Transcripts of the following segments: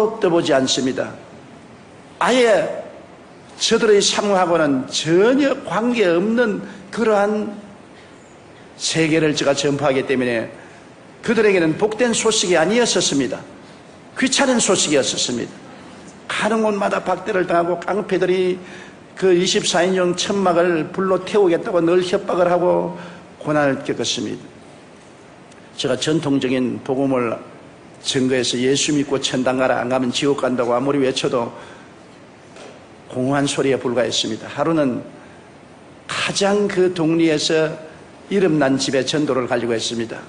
눈도 떠보지 않습니다. 아예 저들의 상황하고는 전혀 관계없는 그러한 세계를 제가 전파하기 때문에 그들에게는 복된 소식이 아니었었습니다. 귀찮은 소식이었었습니다. 가는 곳마다 박대를 당하고 깡패들이 그 24인용 천막을 불로 태우겠다고 늘 협박을 하고 고난을 겪었습니다. 제가 전통적인 복음을 증거해서 예수 믿고 천당 가라, 안 가면 지옥 간다고 아무리 외쳐도 공허한 소리에 불과했습니다. 하루는 가장 그 동리에서 이름난 집에 전도를 가지고 했습니다.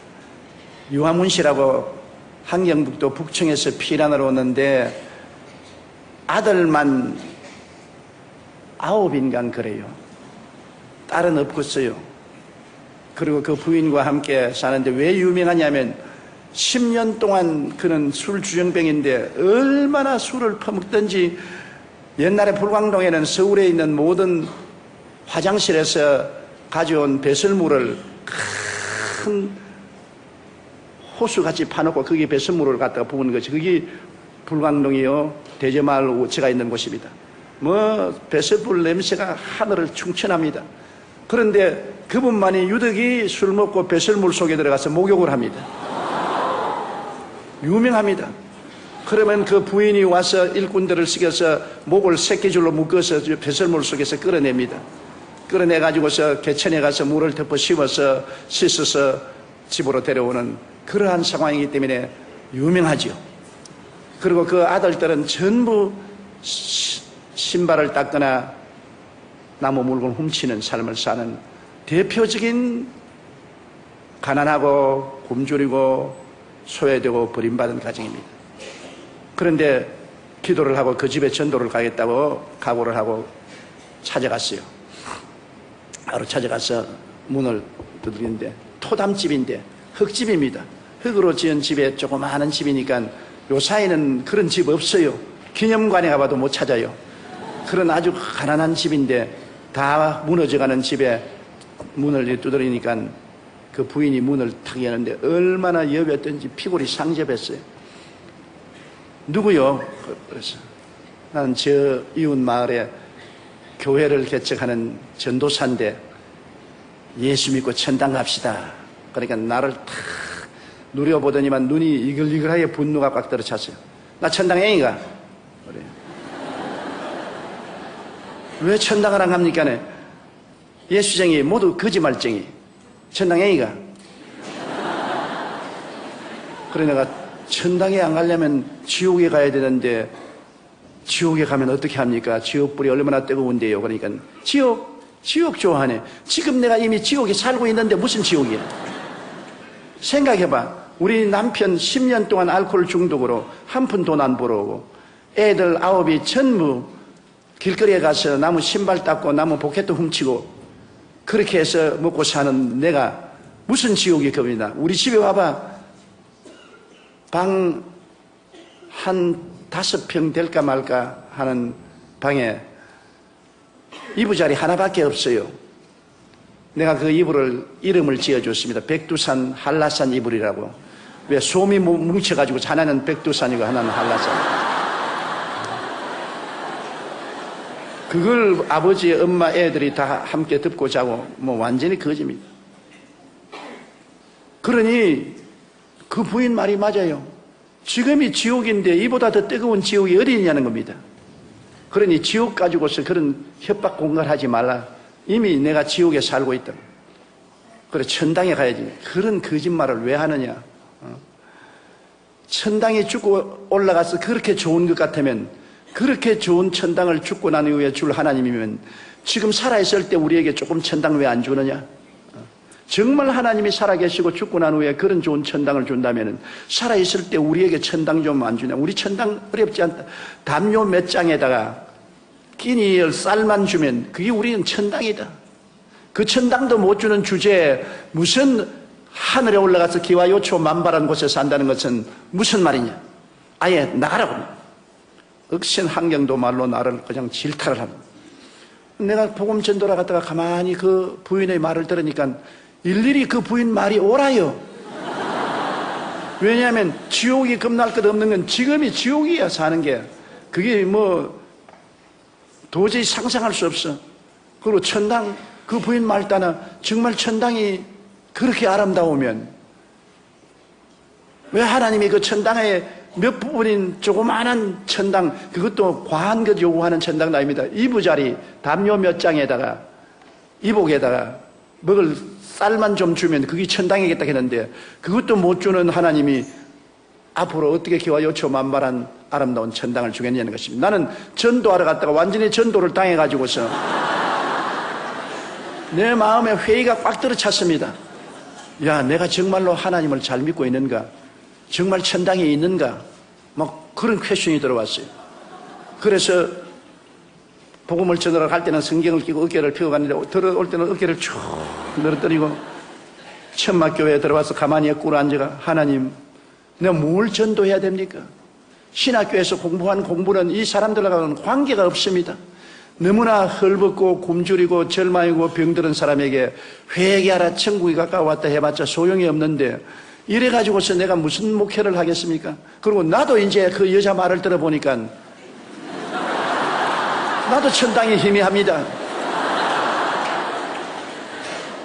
유화문 씨라고 함경북도 북청에서 피난을 오는데 아들만 9인간 그래요. 딸은 없겠어요. 그리고 그 부인과 함께 사는데 왜 유명하냐면 10년 동안 그는 술 주정뱅인데 얼마나 술을 퍼먹든지 옛날에 불광동에는 서울에 있는 모든 화장실에서 가져온 배설물을 큰 호수같이 파놓고 거기에 배설물을 갖다가 부은 것이 그게 불광동이요 대제마을 우체가 있는 곳입니다. 배설물 냄새가 하늘을 충천합니다. 그런데 그분만이 유독이 술 먹고 배설물 속에 들어가서 목욕을 합니다. 유명합니다. 그러면 그 부인이 와서 일꾼들을 시켜서 목을 새끼줄로 묶어서 배설물 속에서 끌어냅니다. 끌어내가지고서 개천에 가서 물을 덮어 씌워서 씻어서 집으로 데려오는 그러한 상황이기 때문에 유명하죠. 그리고 그 아들들은 전부 신발을 닦거나 나무 물건 훔치는 삶을 사는 대표적인 가난하고 굶주리고 소외되고 버림받은 가정입니다. 그런데 기도를 하고 그 집에 전도를 가겠다고 각오를 하고 찾아갔어요. 바로 찾아가서 문을 두드리는데 토담집인데 흙집입니다. 흙으로 지은 집에 조그마한 집이니까 요 사이는 그런 집 없어요. 기념관에 가봐도 못 찾아요. 그런 아주 가난한 집인데 다 무너져가는 집에 문을 두드리니까 그 부인이 문을 탁 여는데 얼마나 여겼던지 피골이 상접했어요. 누구요? 그래서 나는 저 이웃 마을에 교회를 개척하는 전도사인데 예수 믿고 천당 갑시다. 그러니까 나를 탁 누려보더니만 눈이 이글이글하게 분노가 꽉 들어찼어요. 나 천당 애인가? 그래. 왜 천당을 안 갑니까? 예수쟁이 모두 거짓말쟁이. 천당 애인가? 그래 내가 천당에 안 가려면 지옥에 가야 되는데 지옥에 가면 어떻게 합니까? 지옥불이 얼마나 뜨거운데요. 그러니까 지옥 좋아하네. 지금 내가 이미 지옥에 살고 있는데 무슨 지옥이야? 생각해봐. 우리 남편 10년 동안 알코올 중독으로 한 푼 돈 안 벌어오고 애들 9이 전부 길거리에 가서 나무 신발 닦고 나무 포켓도 훔치고 그렇게 해서 먹고 사는 내가 무슨 지옥이 겁니다. 우리 집에 와봐. 방 한 5평 될까 말까 하는 방에 이부자리 하나밖에 없어요. 내가 그 이름을 지어줬습니다. 백두산 한라산 이불이라고. 왜 솜이 뭉쳐가지고 하나는 백두산이고 하나는 한라산. 그걸 아버지, 엄마, 애들이 다 함께 덮고 자고 완전히 거짓입니다. 그러니 그 부인 말이 맞아요. 지금이 지옥인데 이보다 더 뜨거운 지옥이 어디 있냐는 겁니다. 그러니 지옥 가지고서 그런 협박 공갈하지 말라. 이미 내가 지옥에 살고 있다. 그래 천당에 가야지. 그런 거짓말을 왜 하느냐. 천당에 죽고 올라가서 그렇게 좋은 것 같으면 그렇게 좋은 천당을 죽고 난 이후에 줄 하나님이면 지금 살아있을 때 우리에게 조금 천당 왜 안 주느냐. 정말 하나님이 살아계시고 죽고 난 후에 그런 좋은 천당을 준다면 살아있을 때 우리에게 천당 좀 안 주냐. 우리 천당 어렵지 않다. 담요 몇 장에다가 끼니 쌀만 주면 그게 우리는 천당이다. 그 천당도 못 주는 주제에 무슨 하늘에 올라가서 기와 요초 만발한 곳에 산다는 것은 무슨 말이냐. 아예 나가라고. 억신 환경도 말로 나를 그냥 질타를 합니다. 내가 복음 전도라 갔다가 가만히 그 부인의 말을 들으니까 일일이 그 부인 말이 옳아요. 왜냐하면 지옥이 겁날 것 없는 건 지금이 지옥이야, 사는 게. 그게 뭐 도저히 상상할 수 없어. 그리고 천당, 그 부인 말 따나 정말 천당이 그렇게 아름다우면 왜 하나님이 그 천당의 몇 부분인 조그마한 천당, 그것도 과한 것 요구하는 천당도 아닙니다. 이부자리 담요 몇 장에다가 이복에다가 먹을 쌀만 좀 주면 그게 천당이겠다 했는데 그것도 못 주는 하나님이 앞으로 어떻게 기와 요초 만발한 아름다운 천당을 주겠냐는 것입니다. 나는 전도하러 갔다가 완전히 전도를 당해가지고서 내 마음에 회의가 꽉 들어찼습니다. 야, 내가 정말로 하나님을 잘 믿고 있는가? 정말 천당에 있는가? 막 그런 퀘션이 들어왔어요. 그래서 복음을 전하러 갈 때는 성경을 끼고 어깨를 펴고 갔는데 들어올 때는 어깨를 쭉 늘어뜨리고 천막교회에 들어와서 가만히 꿇어 앉아가 하나님, 내가 뭘 전도해야 됩니까? 신학교에서 공부한 공부는 이 사람들과는 관계가 없습니다. 너무나 헐벗고 굶주리고 절망이고 병들은 사람에게 회개하라 천국이 가까워왔다 해봤자 소용이 없는데 이래가지고서 내가 무슨 목회를 하겠습니까? 그리고 나도 이제 그 여자 말을 들어보니까 나도 천당이 희미합니다.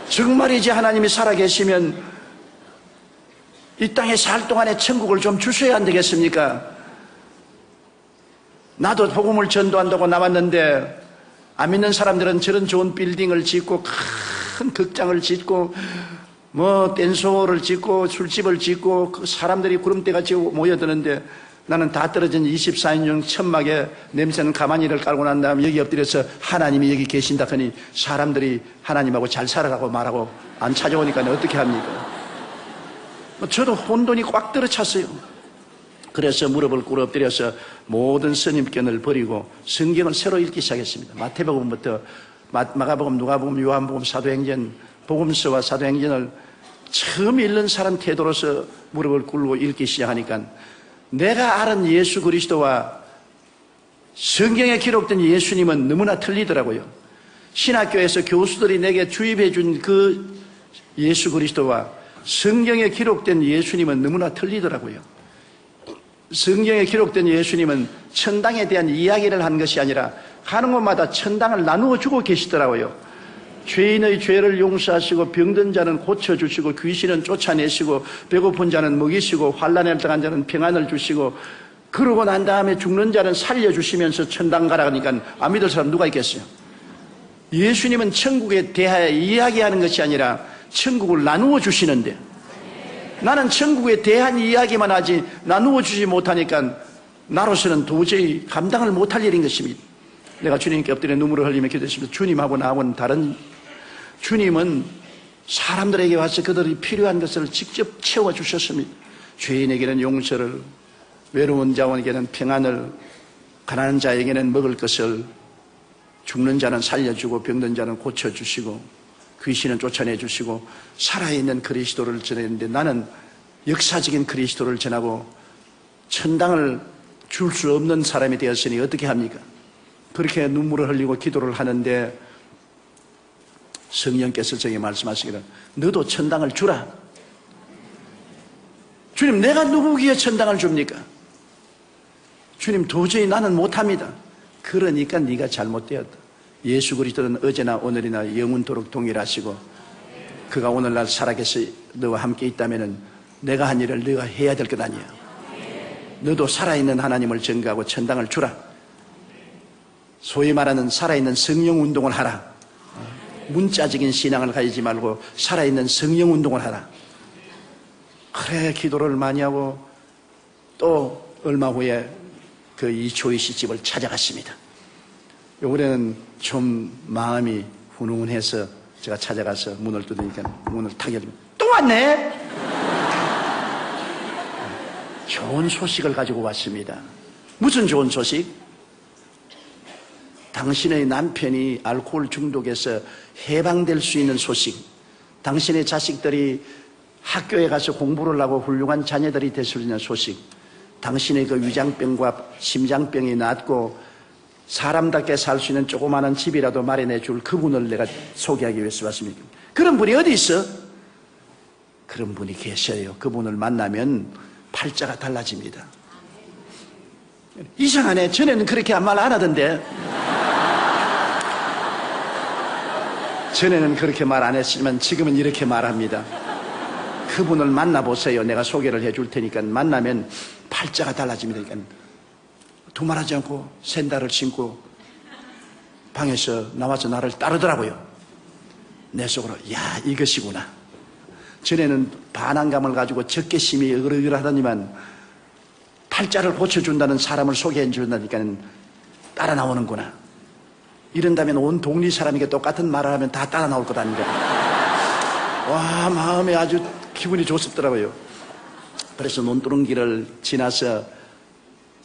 정말이지 하나님이 살아계시면 이 땅에 살 동안에 천국을 좀 주셔야 안 되겠습니까? 나도 복음을 전도한다고 나왔는데 안 믿는 사람들은 저런 좋은 빌딩을 짓고 큰 극장을 짓고 뭐 댄스홀을 짓고 술집을 짓고 그 사람들이 구름대같이 모여드는데 나는 다 떨어진 24인용 천막에 냄새는 가만히를 깔고 난 다음에 여기 엎드려서 하나님이 여기 계신다 하니 사람들이 하나님하고 잘 살아라고 말하고 안 찾아오니까 어떻게 합니까? 저도 혼돈이 꽉 들어찼어요. 그래서 무릎을 꿇어 엎드려서 모든 선입견을 버리고 성경을 새로 읽기 시작했습니다. 마태복음부터 마가복음, 누가복음, 요한복음, 사도행전, 복음서와 사도행전을 처음 읽는 사람 태도로서 무릎을 꿇고 읽기 시작하니까 내가 아는 예수 그리스도와 성경에 기록된 예수님은 너무나 틀리더라고요. 신학교에서 교수들이 내게 주입해 준 그 예수 그리스도와 성경에 기록된 예수님은 너무나 틀리더라고요. 성경에 기록된 예수님은 천당에 대한 이야기를 한 것이 아니라 가는 곳마다 천당을 나누어 주고 계시더라고요. 죄인의 죄를 용서하시고 병든 자는 고쳐주시고 귀신은 쫓아내시고 배고픈 자는 먹이시고 환난에 들어간 자는 평안을 주시고 그러고 난 다음에 죽는 자는 살려주시면서 천당 가라 하니까 안 믿을 사람 누가 있겠어요? 예수님은 천국에 대하여 이야기하는 것이 아니라 천국을 나누어 주시는데 나는 천국에 대한 이야기만 하지 나누어 주지 못하니까 나로서는 도저히 감당을 못할 일인 것입니다. 내가 주님께 엎드려 눈물을 흘리며 기도했습니다. 주님하고 나하고는 다른, 주님은 사람들에게 와서 그들이 필요한 것을 직접 채워주셨습니다. 죄인에게는 용서를, 외로운 자원에게는 평안을, 가난한 자에게는 먹을 것을, 죽는 자는 살려주고 병든 자는 고쳐주시고 귀신은 쫓아내주시고 살아있는 그리스도를 전했는데 나는 역사적인 그리스도를 전하고 천당을 줄 수 없는 사람이 되었으니 어떻게 합니까? 그렇게 눈물을 흘리고 기도를 하는데 성령께서 저에게 말씀하시기를 너도 천당을 주라. 주님, 내가 누구기에 천당을 줍니까? 주님, 도저히 나는 못합니다. 그러니까 네가 잘못되었다. 예수 그리스도는 어제나 오늘이나 영원토록 동일하시고 그가 오늘날 살아계서 너와 함께 있다면 내가 한 일을 너가 해야 될 것 아니야. 너도 살아있는 하나님을 전가하고 천당을 주라. 소위 말하는 살아있는 성령 운동을 하라. 문자적인 신앙을 가지지 말고 살아있는 성령 운동을 하라. 그래 기도를 많이 하고 또 얼마 후에 그 이초희 씨 집을 찾아갔습니다. 올해는 좀 마음이 훈훈해서 제가 찾아가서 문을 뜯으니까 문을 탁 열면 또 왔네? 좋은 소식을 가지고 왔습니다. 무슨 좋은 소식? 당신의 남편이 알코올 중독에서 해방될 수 있는 소식, 당신의 자식들이 학교에 가서 공부를 하고 훌륭한 자녀들이 될 수 있는 소식, 당신의 그 위장병과 심장병이 낫고 사람답게 살 수 있는 조그마한 집이라도 마련해 줄 그분을 내가 소개하기 위해서 왔습니다. 그런 분이 어디 있어? 그런 분이 계셔요. 그분을 만나면 팔자가 달라집니다. 이상하네. 전에는 그렇게 말 안 하던데. 전에는 그렇게 말 안 했지만 지금은 이렇게 말합니다. 그분을 만나보세요. 내가 소개를 해줄 테니까 만나면 팔자가 달라집니다. 그러니까 두말하지 않고 샌들을 신고 방에서 나와서 나를 따르더라고요. 내 속으로 야, 이것이구나. 전에는 반항감을 가지고 적개심이 으르으르하더니만 팔자를 고쳐준다는 사람을 소개해 준다니까 따라 나오는구나. 이런다면 온 동리 사람에게 똑같은 말을 하면 다 따라 나올 것 아닌가. 와, 마음에 아주 기분이 좋습더라고요. 그래서 논두렁길을 지나서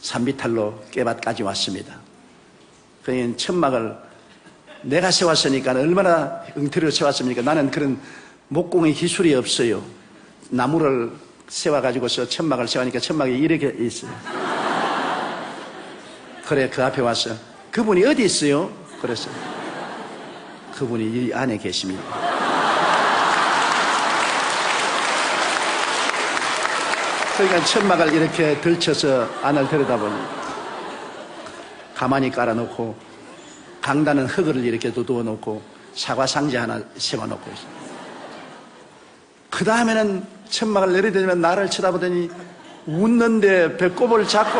산비탈로 깨밭까지 왔습니다. 그러니 천막을 내가 세웠으니까 얼마나 엉터리로 세웠습니까? 나는 그런 목공의 기술이 없어요. 나무를 세워가지고서 천막을 세우니까 천막이 이렇게 있어요. 그래, 그 앞에 와서 그분이 어디 있어요? 그래서 그분이 이 안에 계십니다. 그러니까 천막을 이렇게 들쳐서 안을 들여다보니 가만히 깔아놓고 강다는 흙을 이렇게 두어 놓고 사과 상자 하나 세워놓고 있어요. 그 다음에는 천막을 내리더니만 나를 쳐다보더니 웃는데 배꼽을 잡고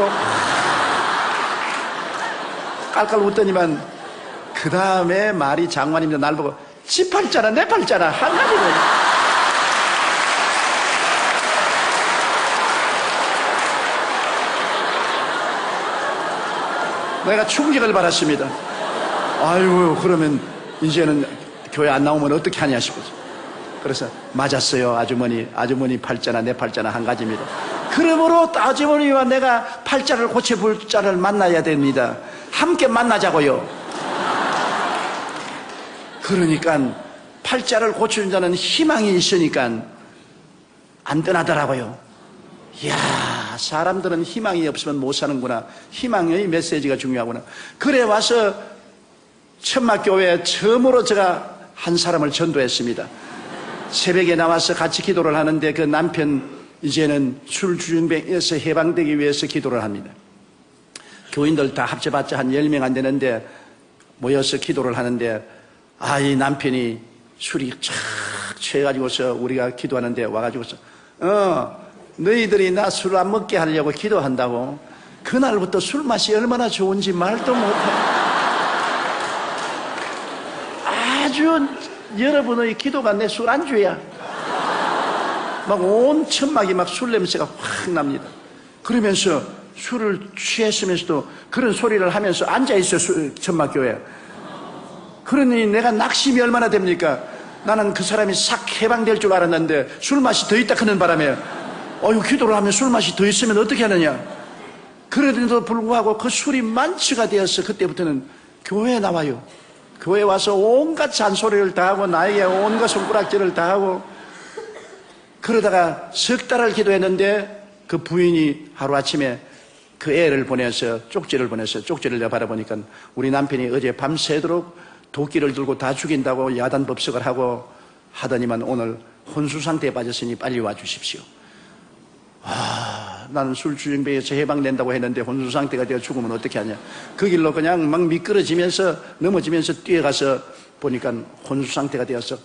깔깔 웃더니만 그 다음에 말이 장관입니다. 날 보고 지 팔자나 내 팔자나 한 가지는. 내가 충격을 받았습니다. 아이고, 그러면 이제는 교회 안 나오면 어떻게 하냐 싶어서. 그래서 맞았어요. 아주머니 팔자나 내 팔자나 한 가지입니다. 그러므로 아주머니와 내가 팔자를 고쳐볼 자를 만나야 됩니다. 함께 만나자고요. 그러니까 팔자를 고치는 자는 희망이 있으니까 안 떠나더라고요. 이야, 사람들은 희망이 없으면 못 사는구나. 희망의 메시지가 중요하구나. 그래 와서 천막교회에 처음으로 제가 한 사람을 전도했습니다. 새벽에 나와서 같이 기도를 하는데 그 남편 이제는 술주정뱅에서 해방되기 위해서 기도를 합니다. 교인들 다 합쳐봤자 한 10명 안 되는데 모여서 기도를 하는데 이 남편이 술이 착 취해가지고서 우리가 기도하는데 와가지고서 너희들이 나 술 안 먹게 하려고 기도한다고. 그날부터 술 맛이 얼마나 좋은지 말도 못해. 아주 여러분의 기도가 내 술안주야. 막 온 천막이 막 술 냄새가 확 납니다. 그러면서 술을 취했으면서도 그런 소리를 하면서 앉아있어, 천막교회. 그러니 내가 낙심이 얼마나 됩니까? 나는 그 사람이 싹 해방될 줄 알았는데 술 맛이 더 있다 하는 바람에 기도를 하면 술 맛이 더 있으면 어떻게 하느냐. 그래도 불구하고 그 술이 만취가 되어서 그때부터는 교회에 나와요. 교회에 와서 온갖 잔소리를 다 하고 나에게 온갖 손가락질을 다 하고 그러다가 석 달을 기도했는데 그 부인이 하루아침에 그 애를 보내서 쪽지를 내가 바라보니까 우리 남편이 어제 밤새도록 도끼를 들고 다 죽인다고 야단법석을 하고 하더니만 오늘 혼수 상태에 빠졌으니 빨리 와주십시오. 나는 술주정뱅에서 해방된다고 했는데 혼수 상태가 되어 죽으면 어떻게 하냐. 그 길로 그냥 막 미끄러지면서 넘어지면서 뛰어가서 보니까 혼수 상태가 되어서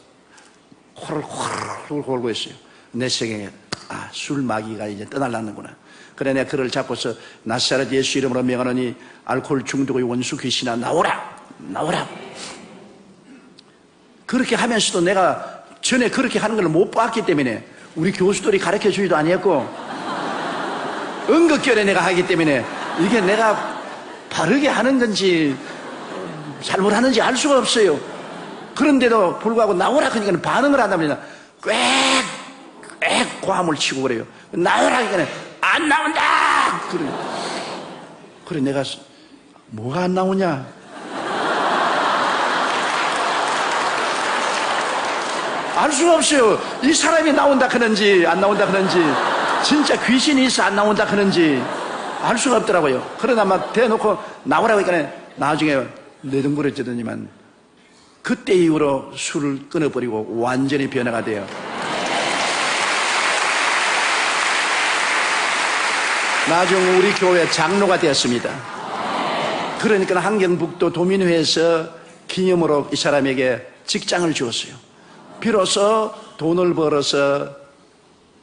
코를 홀 골고 있어요. 내 생각에 술 마귀가 이제 떠날라는구나. 그래 내가 그를 잡고서 나사렛 예수 이름으로 명하노니 알코올 중독의 원수 귀신아 나오라. 그렇게 하면서도 내가 전에 그렇게 하는 걸 못 봤기 때문에 우리 교수들이 가르쳐 주지도 아니했고 은극결에 내가 하기 때문에 이게 내가 바르게 하는 건지 잘못하는지 알 수가 없어요. 그런데도 불구하고 나오라 그러니까 반응을 한답니다. 꽥 고함을 치고 그래요. 나오라 그러니까 안 나온다. 그래 내가 뭐가 안 나오냐? 알 수가 없어요. 이 사람이 나온다 그런지 안 나온다 그런지 진짜 귀신이 있어 안 나온다 그런지 알 수가 없더라고요. 그러다 막 대놓고 나오라고 하니까 나중에 내둥그러지더니만 그때 이후로 술을 끊어버리고 완전히 변화가 돼요. 나중 우리 교회 장로가 되었습니다. 그러니까 함경북도 도민회에서 기념으로 이 사람에게 직장을 주었어요. 비로소 돈을 벌어서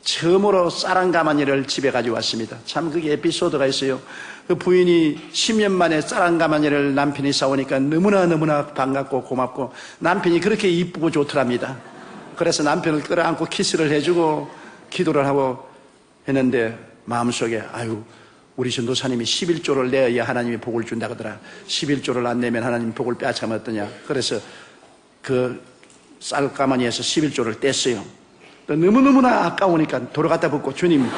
처음으로 쌀 가마니를 집에 가져왔습니다. 참 그게 에피소드가 있어요. 그 부인이 10년 만에 쌀 가마니를 남편이 사오니까 너무나 반갑고 고맙고, 남편이 그렇게 이쁘고 좋더랍니다. 그래서 남편을 끌어안고 키스를 해주고 기도를 하고 했는데, 마음속에 아유, 우리 전도사님이 11조를 내야 하나님이 복을 준다 그러더라. 11조를 안 내면 하나님 복을 빼앗으면 어떠냐. 그래서 그 쌀 가마니에서 11조를 뗐어요. 너무너무나 아까우니까 도로 갖다 붓고, 주님,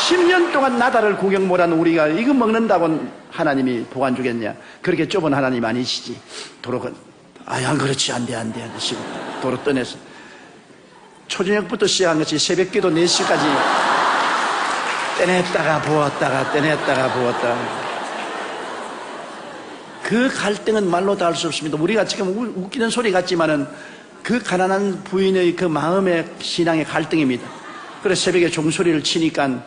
10년 동안 나다를 구경 못한 우리가 이거 먹는다고 하나님이 복 안 주겠냐. 그렇게 좁은 하나님 아니시지. 도로가, 안 그렇지, 안 돼. 도로 떠내서 초저녁부터 시작한 것이 새벽 기도 4시까지 떼냈다가 부었다가 그 갈등은 말로 다 할 수 없습니다. 우리가 지금 웃기는 소리 같지만은 그 가난한 부인의 그 마음의 신앙의 갈등입니다. 그래서 새벽에 종소리를 치니까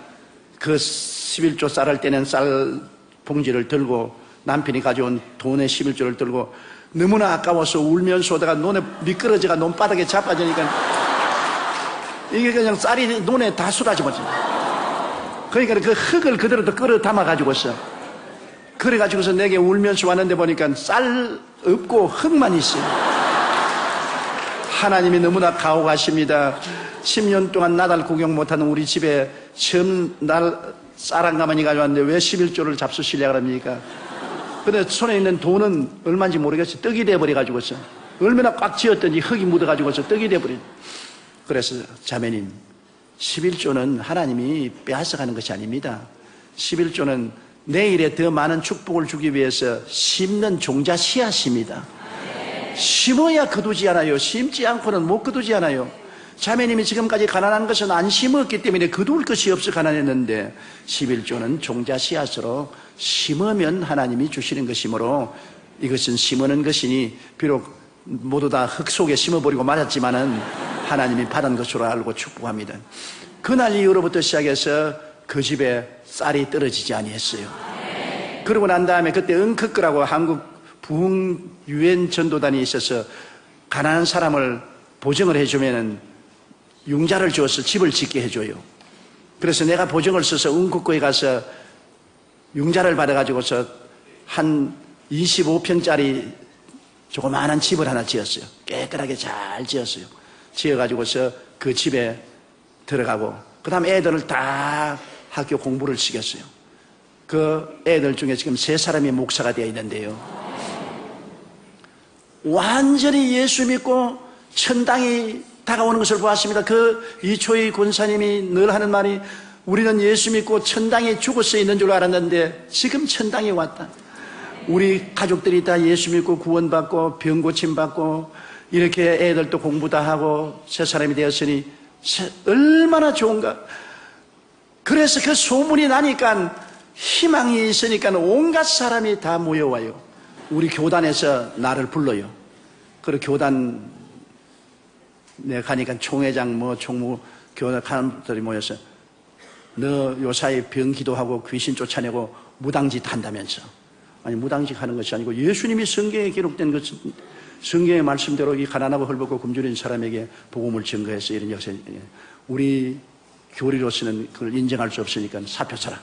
그 11조 쌀을 떼는 쌀 봉지를 들고, 남편이 가져온 돈의 11조를 들고 너무나 아까워서 울면서 오다가 눈에 미끄러져가 논바닥에 자빠지니까 이게 그냥 쌀이 눈에 다 쏟아져버려. 그러니까 그 흙을 그대로 또 끌어 담아가지고서, 그래가지고서 내게 울면서 왔는데 보니까 쌀 없고 흙만 있어요. 하나님이 너무나 가혹하십니다. 10년 동안 나달 구경 못하는 우리 집에 처음 쌀 한 가마니 가져왔는데 왜 11조를 잡수시려고 합니까? 근데 손에 있는 돈은 얼마인지 모르겠어요. 떡이 돼버려가지고서, 얼마나 꽉 쥐었던지 흙이 묻어가지고서 떡이 돼버려요. 그래서 자매님, 11조는 하나님이 빼앗아가는 것이 아닙니다. 11조는 내일에 더 많은 축복을 주기 위해서 심는 종자 씨앗입니다. 심어야 거두지 않아요. 심지 않고는 못 거두지 않아요. 자매님이 지금까지 가난한 것은 안 심었기 때문에 거둘 것이 없어 가난했는데, 11조는 종자 씨앗으로 심으면 하나님이 주시는 것이므로, 이것은 심어는 것이니 비록 모두 다 흙 속에 심어버리고 말았지만은 하나님이 받은 것으로 알고 축복합니다. 그날 이후로부터 시작해서 그 집에 쌀이 떨어지지 아니했어요. 그러고 난 다음에 그때 은크크라고 한국 부흥 유엔 전도단이 있어서 가난한 사람을 보증을 해주면은 융자를 주어서 집을 짓게 해줘요. 그래서 내가 보증을 써서 은크크에 가서 융자를 받아가지고서 한 25평짜리 조그마한 집을 하나 지었어요. 깨끗하게 잘 지었어요. 지어가지고서 그 집에 들어가고, 그 다음 애들을 다 학교 공부를 시켰어요. 그 애들 중에 지금 3사람이 목사가 되어 있는데요, 완전히 예수 믿고 천당이 다가오는 것을 보았습니다. 그 이초희 권사님이 늘 하는 말이, 우리는 예수 믿고 천당에 죽어서 있는 줄 알았는데 지금 천당이 왔다. 우리 가족들이 다 예수 믿고 구원받고 병 고침받고 이렇게 애들도 공부 다 하고 3사람이 되었으니 얼마나 좋은가. 그래서 그 소문이 나니까, 희망이 있으니까 온갖 사람이 다 모여와요. 우리 교단에서 나를 불러요. 그리고 교단에 가니까 총회장 총무 교단 사람들이 모여서, 너 요사이 병 기도하고 귀신 쫓아내고 무당짓 한다면서. 아니, 무당짓 하는 것이 아니고 예수님이 성경에 기록된 것, 성경의 말씀대로 이 가난하고 헐벗고 굶주린 사람에게 복음을 증거해서 이런 역사, 우리 교리로서는 그걸 인정할 수 없으니까 사표 써라.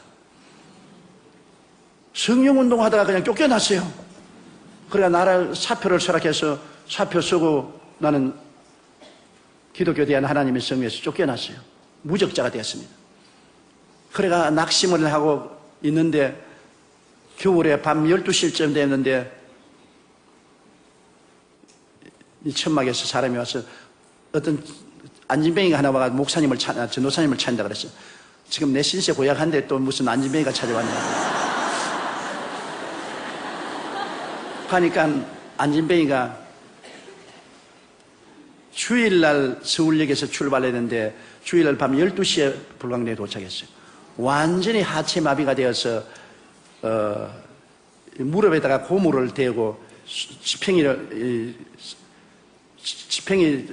성령운동 하다가 그냥 쫓겨났어요. 그래야 나라 사표를 서락해서 사표 쓰고 나는 기독교에 대한 하나님의 성에서 쫓겨났어요. 무적자가 되었습니다. 그래가 낙심을 하고 있는데, 겨울에 밤 12시쯤 됐는데 이 천막에서 사람이 와서, 어떤 안진뱅이가 하나 와가 목사님을 전도사님을 찾는다 그랬어요. 지금 내 신세 고약한데 또 무슨 안진뱅이가 찾아왔냐. 하니까 안진뱅이가 주일날 서울역에서 출발했는데 주일날 밤 12시에 불광리에 도착했어요. 완전히 하체 마비가 되어서 무릎에다가 고무를 대고 지팽이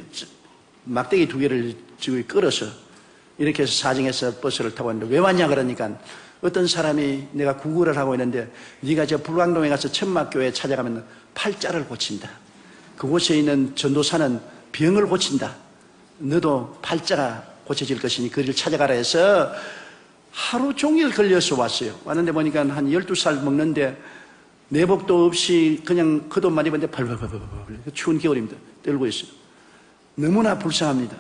막대기 2개를 끌어서 이렇게 해서 사정해서 버스를 타고 왔는데 왜 왔냐 그러니까 어떤 사람이 내가 구걸을 하고 있는데 네가 저 불광동에 가서 천막교회에 찾아가면 팔자를 고친다. 그곳에 있는 전도사는 병을 고친다. 너도 팔자가 고쳐질 것이니 그를 찾아가라 해서 하루 종일 걸려서 왔어요. 왔는데 보니까 한 12살 먹는데 내복도 없이 그냥 겉옷만 입었는데 발발발발 추운 겨울입니다. 떨고 있어요. 너무나 불쌍합니다.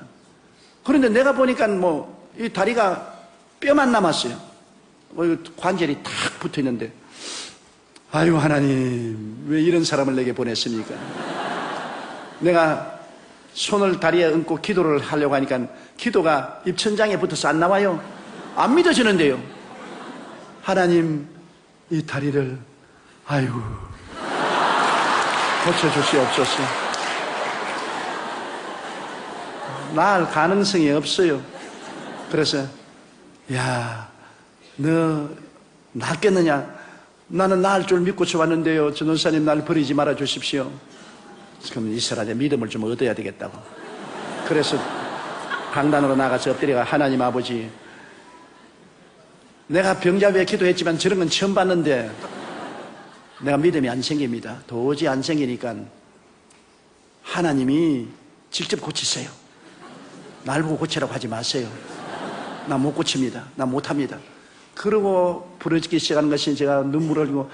그런데 내가 보니까 뭐 이 다리가 뼈만 남았어요. 관절이 탁 붙어 있는데 아유 하나님 왜 이런 사람을 내게 보냈습니까? 내가 손을 다리에 얹고 기도를 하려고 하니까 기도가 입천장에 붙어서 안 나와요. 안 믿어지는데요. 하나님 이 다리를 아이고 고쳐주시옵소서. 나을 가능성이 없어요. 그래서 야 너 낫겠느냐? 나는 나을 줄 믿고 좋았는데요. 전도사님 날 버리지 말아 주십시오. 그럼 이 사람의 믿음을 좀 얻어야 되겠다고. 그래서 강단으로 나가서 엎드려가 하나님 아버지 내가 병자위에 기도했지만 저런 건 처음 봤는데 내가 믿음이 안 생깁니다. 도저히 안 생기니까 하나님이 직접 고치세요. 날 보고 고치라고 하지 마세요. 나 못 고칩니다. 나 못합니다. 그러고 부러지기 시작하는 것이 제가 눈물을 흘리고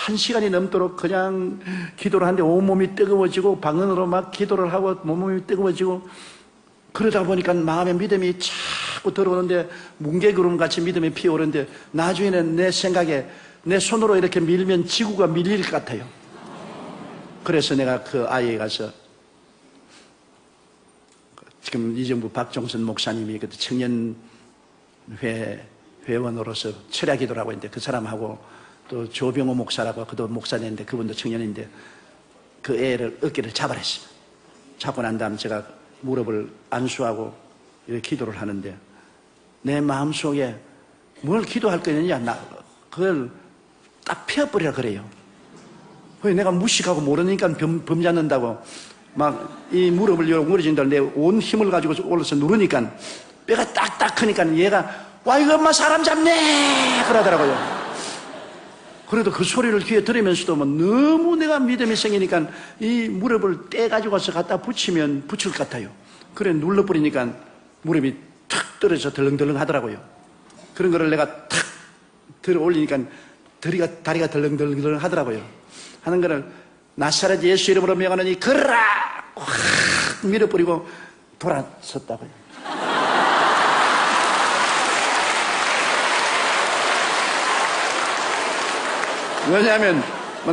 1시간이 넘도록 그냥 기도를 하는데 온몸이 뜨거워지고 방언으로 막 기도를 하고 온몸이 뜨거워지고 그러다 보니까 마음의 믿음이 자꾸 들어오는데 뭉게구름같이 믿음이 피어오르는데 나중에는 내 생각에 내 손으로 이렇게 밀면 지구가 밀릴 것 같아요. 그래서 내가 그 아이에 가서 지금 이정부 박종선 목사님이 그때 청년회 회원으로서 철야 기도를 하고 있는데 그 사람하고 또 조병호 목사라고 그도 목사님인데 그분도 청년인데 그 애를 어깨를 잡아냈어요. 잡고 난 다음 제가 무릎을 안수하고 이렇게 기도를 하는데 내 마음속에 뭘 기도할 거냐 그걸 딱 펴버리라 그래요. 내가 무식하고 모르니까 범잡는다고 막 이 무릎을 무너진다 내 온 힘을 가지고 올라서 누르니까 뼈가 딱딱 크니까 얘가 와 이거 엄마 사람 잡네 그러더라고요. 그래도 그 소리를 귀에 들으면서도 뭐 너무 내가 믿음이 생기니까 이 무릎을 떼가지고 와서 갖다 붙이면 붙일 것 같아요. 그래 눌러버리니까 무릎이 탁 떨어져 덜렁덜렁 하더라고요. 그런 거를 내가 탁 들어 올리니까 다리가 덜렁덜렁 하더라고요. 하는 거를 나사렛 예수 이름으로 명하느니 걸어라 확 밀어버리고 돌아섰다고요. 왜냐하면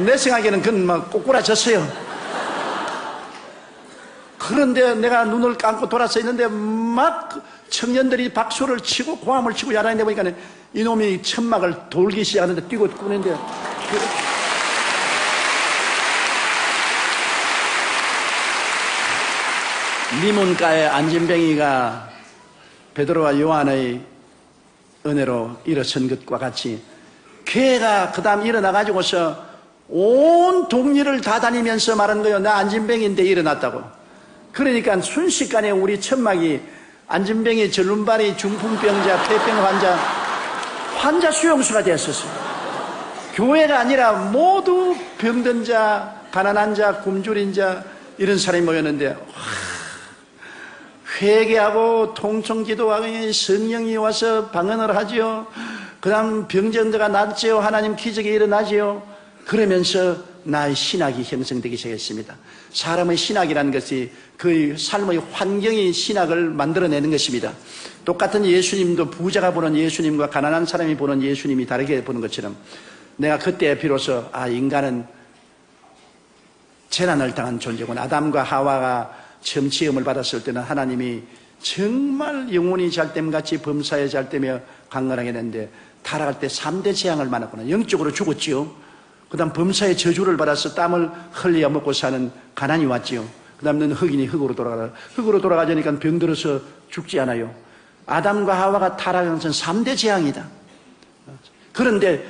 내 생각에는 그건 막 꼬꾸라졌어요. 그런데 내가 눈을 감고 돌아서 있는데 막 청년들이 박수를 치고 고함을 치고 야단인데 보니까 이놈이 천막을 돌기 시작하는데 뛰고 꾸는데 미문가의 안진뱅이가 베드로와 요한의 은혜로 일어선 것과 같이 걔가 그 다음 일어나가지고서 온 동리를 다 다니면서 말한 거예요. 나 안진뱅이인데 일어났다고. 그러니까 순식간에 우리 천막이 안진뱅이, 절름발이, 중풍병자, 폐병 환자 수용소가 되었었어요. 교회가 아니라 모두 병든 자, 가난한 자, 굶주린 자 이런 사람이 모였는데 회개하고 통성기도하고 성령이 와서 방언을 하지요. 그 다음 병정자가 낫지요. 하나님 기적이 일어나지요. 그러면서 나의 신학이 형성되기 시작했습니다. 사람의 신학이라는 것이 그 삶의 환경이 신학을 만들어내는 것입니다. 똑같은 예수님도 부자가 보는 예수님과 가난한 사람이 보는 예수님이 다르게 보는 것처럼 내가 그때 비로소 인간은 재난을 당한 존재구나. 아담과 하와가 처음 지음을 받았을 때는 하나님이 정말 영혼이 잘됨같이 범사에 잘되며 강건하게 했는데 타락할 때 3대 재앙을 만났구나. 영적으로 죽었지요. 그 다음 범사의 저주를 받아서 땀을 흘려 먹고 사는 가난이 왔지요. 그 다음 너는 흑인이 흑으로 돌아가라. 흑으로 돌아가자니까 병들어서 죽지 않아요. 아담과 하와가 타락한 것은 3대 재앙이다. 그런데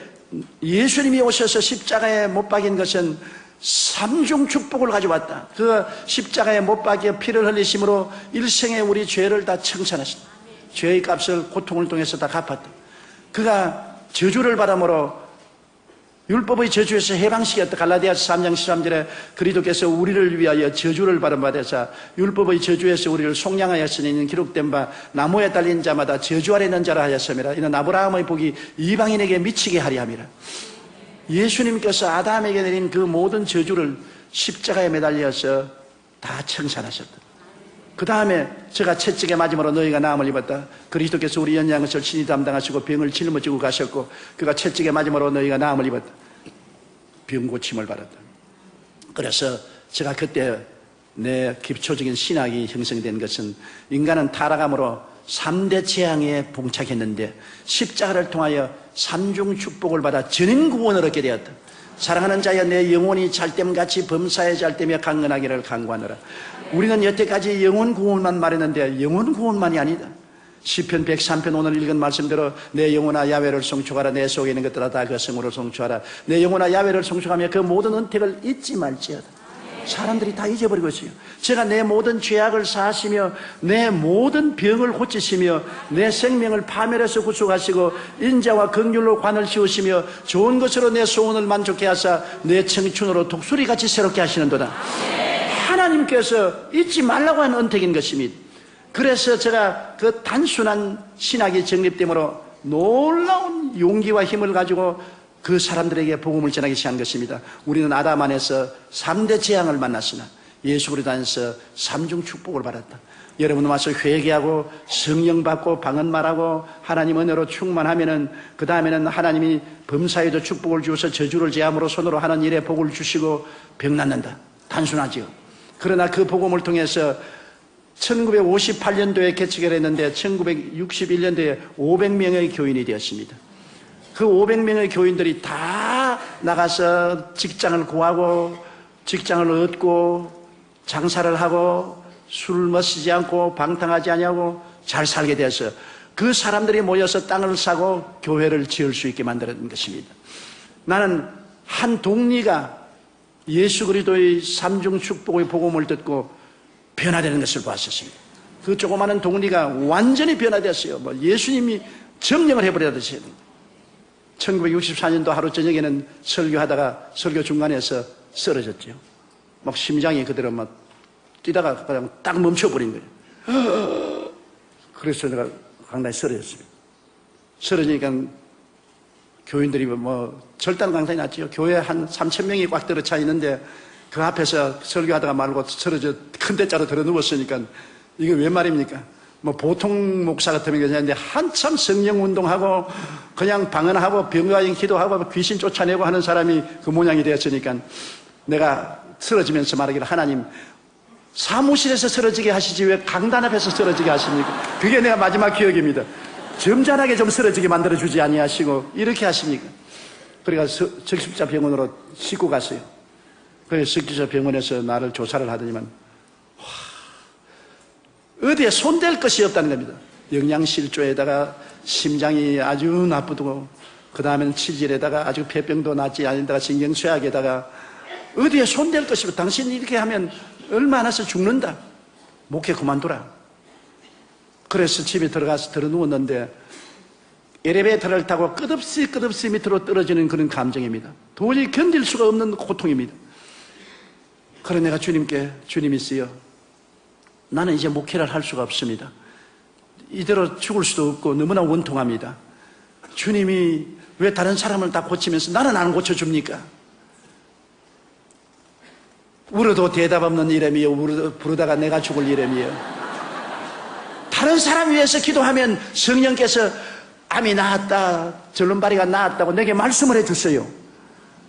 예수님이 오셔서 십자가에 못 박인 것은 3중 축복을 가져왔다. 그 십자가에 못 박여 피를 흘리심으로 일생에 우리 죄를 다 청산하신다. 죄의 값을 고통을 통해서 다 갚았다. 그가 저주를 바람으로 율법의 저주에서 해방시켰다. 갈라디아서 3장 13절에 그리스도께서 우리를 위하여 저주를 받으사 율법의 저주에서 우리를 속량하였으니 기록된 바 나무에 달린 자마다 저주 아래 있는 자라 하였음이라. 이는 아브라함의 복이 이방인에게 미치게 하리 함이라. 예수님께서 아담에게 내린 그 모든 저주를 십자가에 매달려서 다 청산하셨다. 그 다음에 제가 채찍에 맞음으로 너희가 나음을 입었다. 그리스도께서 우리 연약한 것을 친히 담당하시고 병을 짊어지고 가셨고 그가 채찍에 맞음으로 너희가 나음을 입었다. 병 고침을 받았다. 그래서 제가 그때 내 기초적인 신학이 형성된 것은 인간은 타락함으로 3대 재앙에 봉착했는데 십자가를 통하여 삼중 축복을 받아 전인 구원을 얻게 되었다. 사랑하는 자여 내 영혼이 잘됨같이 범사에 잘되며 강건하기를 간구하노라. 우리는 여태까지 영혼 구원만 말했는데 영혼 구원만이 아니다. 시편 103편 오늘 읽은 말씀대로 내 영혼아 야훼를 송축하라. 내 속에 있는 것들아 다 그 성으로 송축하라. 내 영혼아 야훼를 송축하며 그 모든 은택을 잊지 말지어다. 사람들이 다 잊어버리고 있어요. 제가 내 모든 죄악을 사하시며 내 모든 병을 고치시며 내 생명을 파멸해서 구속하시고 인자와 긍휼로 관을 씌우시며 좋은 것으로 내 소원을 만족케 하사 내 청춘으로 독수리같이 새롭게 하시는도다. 하나님께서 잊지 말라고 하는 은택인 것입니다. 그래서 제가 그 단순한 신학이 정립되므로 놀라운 용기와 힘을 가지고 그 사람들에게 복음을 전하기 시작한 것입니다. 우리는 아담 안에서 3대 재앙을 만났으나 예수 그리스도 안에서 3중 축복을 받았다. 여러분 와서 회개하고 성령 받고 방언말하고 하나님 은혜로 충만하면은 그 다음에는 하나님이 범사에도 축복을 주어서 저주를 제함으로 손으로 하는 일에 복을 주시고 병 낫는다. 단순하지요. 그러나 그 복음을 통해서 1958년도에 개척을 했는데 1961년도에 500명의 교인이 되었습니다. 그 500명의 교인들이 다 나가서 직장을 구하고 직장을 얻고 장사를 하고 술을 마시지 않고 방탕하지 않냐고 잘 살게 돼서 그 사람들이 모여서 땅을 사고 교회를 지을 수 있게 만드는 것입니다. 나는 한 동리가 예수 그리스도의 삼중 축복의 복음을 듣고 변화되는 것을 봤었습니다. 그 조그마한 동리가 완전히 변화됐어요. 예수님이 점령을 해버려야지. 1964년도 하루 저녁에는 설교하다가 설교 중간에서 쓰러졌죠. 막 심장이 그대로 막 뛰다가 그냥 딱 멈춰버린 거예요. 그래서 내가 강단에 쓰러졌습니다. 쓰러지니까 교인들이 절단 강단이 났죠. 교회 한 3,000명이 꽉 들어차 있는데 그 앞에서 설교하다가 말고 쓰러져 큰 대자로 들어 누웠으니까 이게 왜 말입니까? 보통 목사 같으면 괜찮은데 한참 성령 운동하고 그냥 방언하고 병과인 기도하고 귀신 쫓아내고 하는 사람이 그 모양이 되었으니까 내가 쓰러지면서 말하기를 하나님 사무실에서 쓰러지게 하시지 왜 강단 앞에서 쓰러지게 하십니까? 그게 내가 마지막 기억입니다. 점잖하게 좀 쓰러지게 만들어주지 아니하시고 이렇게 하십니까? 그래서 적십자 병원으로 싣고 갔어요. 그래서 적십자 병원에서 나를 조사를 하더니만 어디에 손댈 것이 없다는 겁니다. 영양실조에다가 심장이 아주 나쁘고 그 다음에는 치질에다가 아주 폐병도 낫지 않는다가 신경쇠약에다가 어디에 손댈 것이 없다. 당신이 이렇게 하면 얼마 안 해서 죽는다. 목회 그만두라. 그래서 집에 들어가서 들어 누웠는데 엘리베이터를 타고 끝없이 밑으로 떨어지는 그런 감정입니다. 도저히 견딜 수가 없는 고통입니다. 그래서 내가 주님께 주님 있어요. 나는 이제 목회를 할 수가 없습니다. 이대로 죽을 수도 없고 너무나 원통합니다. 주님이 왜 다른 사람을 다 고치면서 나는 안 고쳐줍니까? 울어도 대답 없는 이름이요. 부르다가 내가 죽을 이름이요. 다른 사람 위해서 기도하면 성령께서 암이 나았다, 절름발이가 나았다고 내게 말씀을 해주세요.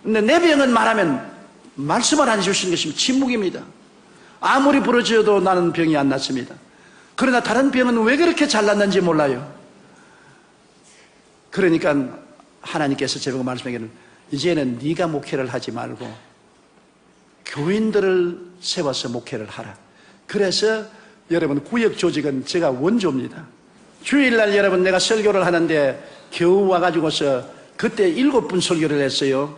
근데 내 병은 말하면 말씀을 안 해주시는 것이 침묵입니다. 아무리 부르짖어도 나는 병이 안 낫습니다. 그러나 다른 병은 왜 그렇게 잘 낫는지 몰라요. 그러니까 하나님께서 제보고 말씀하기는 이제는 네가 목회를 하지 말고 교인들을 세워서 목회를 하라. 그래서 여러분 구역 조직은 제가 원조입니다. 주일날 여러분 내가 설교를 하는데 겨우 와가지고서 그때 7분 설교를 했어요.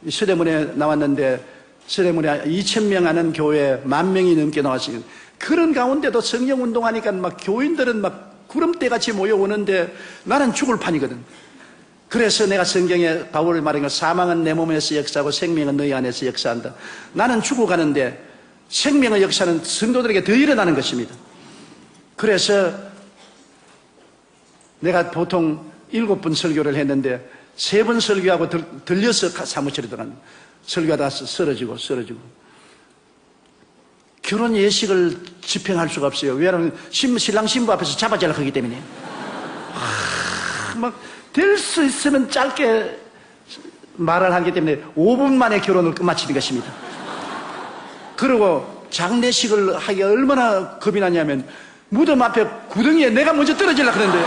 서대문에 나왔는데 서대문에 2,000명 하는 교회에 10,000명이 넘게 나왔어요. 그런 가운데도 성령 운동하니까 막 교인들은 막 구름대같이 모여오는데 나는 죽을 판이거든. 그래서 내가 성경에 바울이 말한 거, 사망은 내 몸에서 역사하고 생명은 너희 안에서 역사한다. 나는 죽어가는데 생명의 역사는 성도들에게 더 일어나는 것입니다. 그래서 내가 보통 7번 설교를 했는데 3번 설교하고 들려서 사무실에 들어간, 설교하다 쓰러지고 결혼 예식을 집행할 수가 없어요. 왜냐하면 신랑 신부 앞에서 잡아자려 하기 때문에. 막 될 수 있으면 짧게 말을 하기 때문에 5분 만에 결혼을 끝마치는 것입니다. 그리고 장례식을 하기가 얼마나 겁이 나냐면 무덤 앞에 구덩이에 내가 먼저 떨어지려고 하는데요.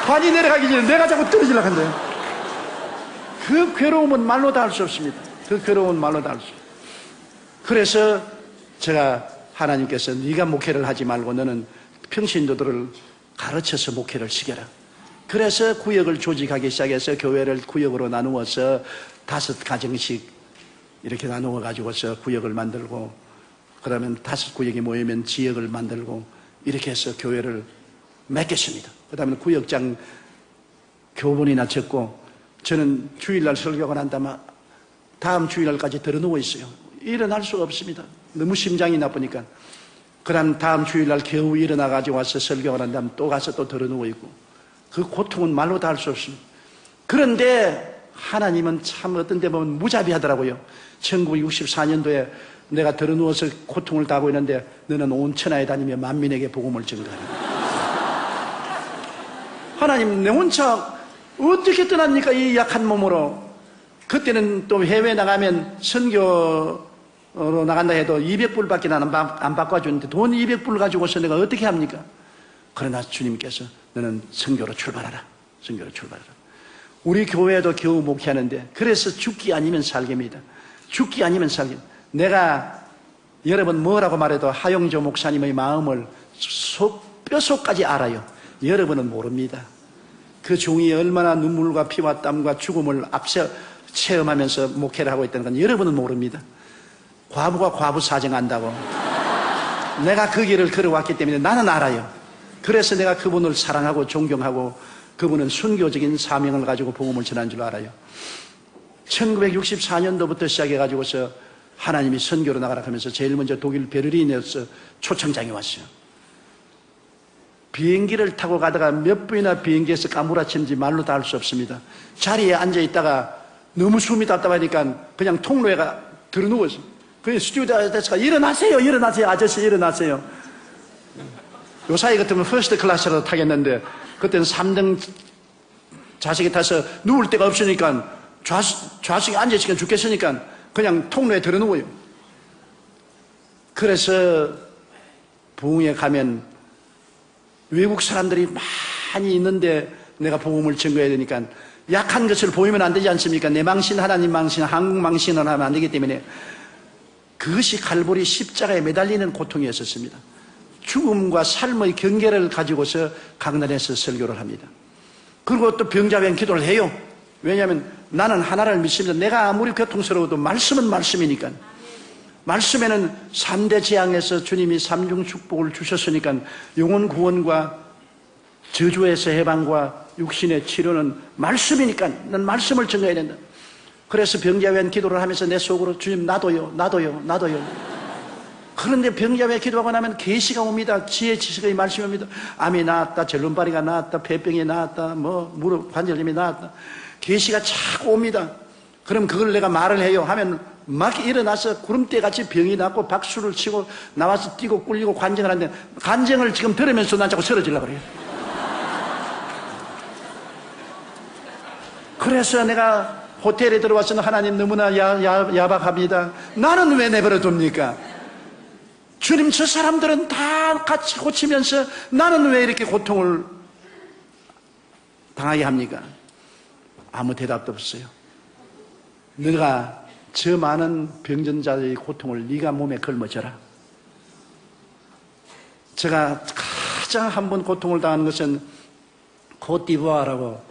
관이 내려가기 전에 내가 자꾸 떨어지려고 한대요. 그 괴로움은 말로 다 할 수 없습니다. 그 괴로움은 말로 다 할 수 없습니다. 그래서 제가 하나님께서 네가 목회를 하지 말고 너는 평신도들을 가르쳐서 목회를 시켜라. 그래서 구역을 조직하기 시작해서 교회를 구역으로 나누어서 5가정씩 이렇게 나누어 가지고서 구역을 만들고, 그러면 5구역이 모이면 지역을 만들고, 이렇게 해서 교회를 맺겠습니다. 그 다음에 구역장 교본이나 적고, 저는 주일날 설교가 난 다음 주일날까지 들어 누워 있어요. 일어날 수가 없습니다. 너무 심장이 나쁘니까. 그 다음 주일날 겨우 일어나 가지고 와서 설교가 난 다음 또 가서 또 들어 누워 있고, 그 고통은 말로 다 할 수 없습니다. 그런데 하나님은 참 어떤 데 보면 무자비하더라고요. 1964년도에 내가 들어 누워서 고통을 당하고 있는데 너는 온 천하에 다니며 만민에게 복음을 전가하라. 하나님, 내 혼자 어떻게 떠납니까? 이 약한 몸으로. 그때는 또 해외 나가면 선교로 나간다 해도 200불밖에 안 바꿔주는데 돈 200불 가지고서 내가 어떻게 합니까? 그러나 주님께서 너는 선교로 출발하라. 선교로 출발하라. 우리 교회도 겨우 목회하는데, 그래서 죽기 아니면 살기입니다. 죽기 아니면 살기. 내가 여러분 뭐라고 말해도 하용조 목사님의 마음을 뼛속까지 알아요. 여러분은 모릅니다. 그 종이 얼마나 눈물과 피와 땀과 죽음을 앞서 체험하면서 목회를 하고 있다는 건 여러분은 모릅니다. 과부가 과부 사정 안다고. 내가 그 길을 걸어왔기 때문에 나는 알아요. 그래서 내가 그분을 사랑하고 존경하고, 그분은 순교적인 사명을 가지고 복음을 전한 줄 알아요. 1964년도부터 시작해가지고서 하나님이 선교로 나가라 하면서 제일 먼저 독일 베를린에서 초청장이 왔어요. 비행기를 타고 가다가 몇 분이나 비행기에서 까무라치는지 말로 다 할 수 없습니다. 자리에 앉아있다가 너무 숨이 답답하니까 그냥 통로에 들어 누웠어요. 그냥 스튜디오에서 일어나세요, 아저씨 일어나세요. 요 사이 같으면 퍼스트 클래스로 타겠는데, 그때는 3등 좌석에 타서 누울 데가 없으니까 좌석에 앉아있으니까 죽겠으니까 그냥 통로에 들어 누워요. 그래서 부흥에 가면 외국 사람들이 많이 있는데 내가 복음을 전거해야 되니까 약한 것을 보이면 안 되지 않습니까? 내 망신, 하나님 망신, 한국 망신을 하면 안 되기 때문에 그것이 갈보리 십자가에 매달리는 고통이었었습니다. 죽음과 삶의 경계를 가지고서 강단에서 설교를 합니다. 그리고 또 병자변 기도를 해요. 왜냐하면 나는 하나를 믿습니다. 내가 아무리 고통스러워도 말씀은 말씀이니까. 말씀에는 3대 재앙에서 주님이 3중 축복을 주셨으니까 영혼 구원과 저주에서 해방과 육신의 치료는 말씀이니까 난 말씀을 전해야 된다. 그래서 병자변 기도를 하면서 내 속으로 주님 나도요. 그런데 병자에 기도하고 나면 계시가 옵니다. 지혜 지식의 말씀이 옵니다. 암이 나았다, 절름발이가 나았다, 폐병이 나았다, 무릎 관절염이 나았다. 계시가 자꾸 옵니다. 그럼 그걸 내가 말을 해요 하면 막 일어나서 구름대같이 병이 났고 박수를 치고 나와서 뛰고 꿀리고 관쟁을 하는데, 관쟁을 지금 들으면서 난 자꾸 쓰러지려고 그래요. 그래서 내가 호텔에 들어와서는 하나님 너무나 야박합니다. 나는 왜 내버려 둡니까? 주님, 저 사람들은 다 같이 고치면서 나는 왜 이렇게 고통을 당하게 합니까? 아무 대답도 없어요. 너가 저 많은 병전자의 고통을 네가 몸에 걸머져라. 제가 가장 한 번 고통을 당한 것은 코트디부아르라고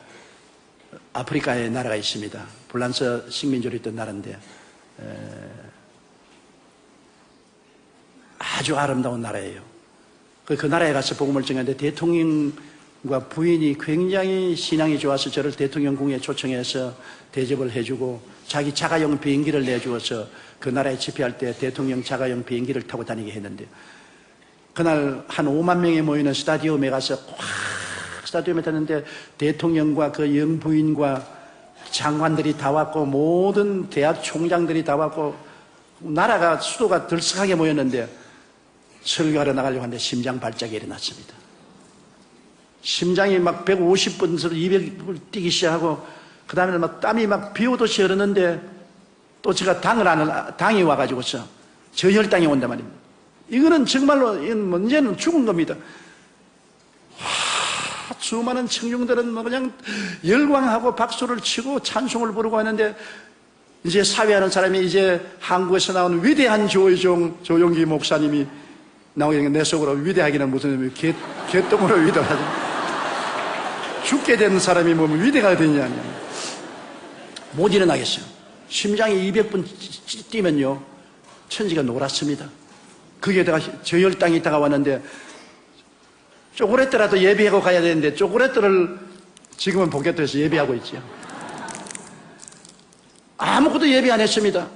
아프리카의 나라가 있습니다. 불란서 식민지로 있던 나라인데 아주 아름다운 나라예요. 그 나라에 가서 복음을 전하는데 대통령과 부인이 굉장히 신앙이 좋아서 저를 대통령궁에 초청해서 대접을 해주고 자기 자가용 비행기를 내주어서 그 나라에 집회할 때 대통령 자가용 비행기를 타고 다니게 했는데 그날 한 5만 명이 모이는 스타디움에 가서 꽉 스타디움에 탔는데 대통령과 그 영부인과 장관들이 다 왔고 모든 대학 총장들이 다 왔고 나라가 수도가 들썩하게 모였는데 설교하러 나가려고 하는데 심장 발작이 일어났습니다. 심장이 막 150번에서 200번 뛰기 시작하고 그 다음에 막 땀이 막 비 오듯이 흐르는데 또 제가 당이 와가지고서 저혈당이 온단 말입니다. 이거는 정말로 문제는 죽은 겁니다. 수많은 청중들은 뭐 그냥 열광하고 박수를 치고 찬송을 부르고 하는데 이제 사회하는 사람이 이제 한국에서 나온 위대한 조용기 목사님이 나오게 내 속으로 위대하기는 무슨 개똥으로 위대하지. 죽게 되는 사람이 뭐 위대가 되냐. 못 일어나겠어요. 심장이 200번 뛰면요 천지가 노랗습니다. 거기에다가 저혈당이 다가왔는데 쪼그레뜨라도 예비하고 가야 되는데 쪼그레뜨를 지금은 복개토에서 예비하고 있죠. 아무것도 예비 안 했습니다.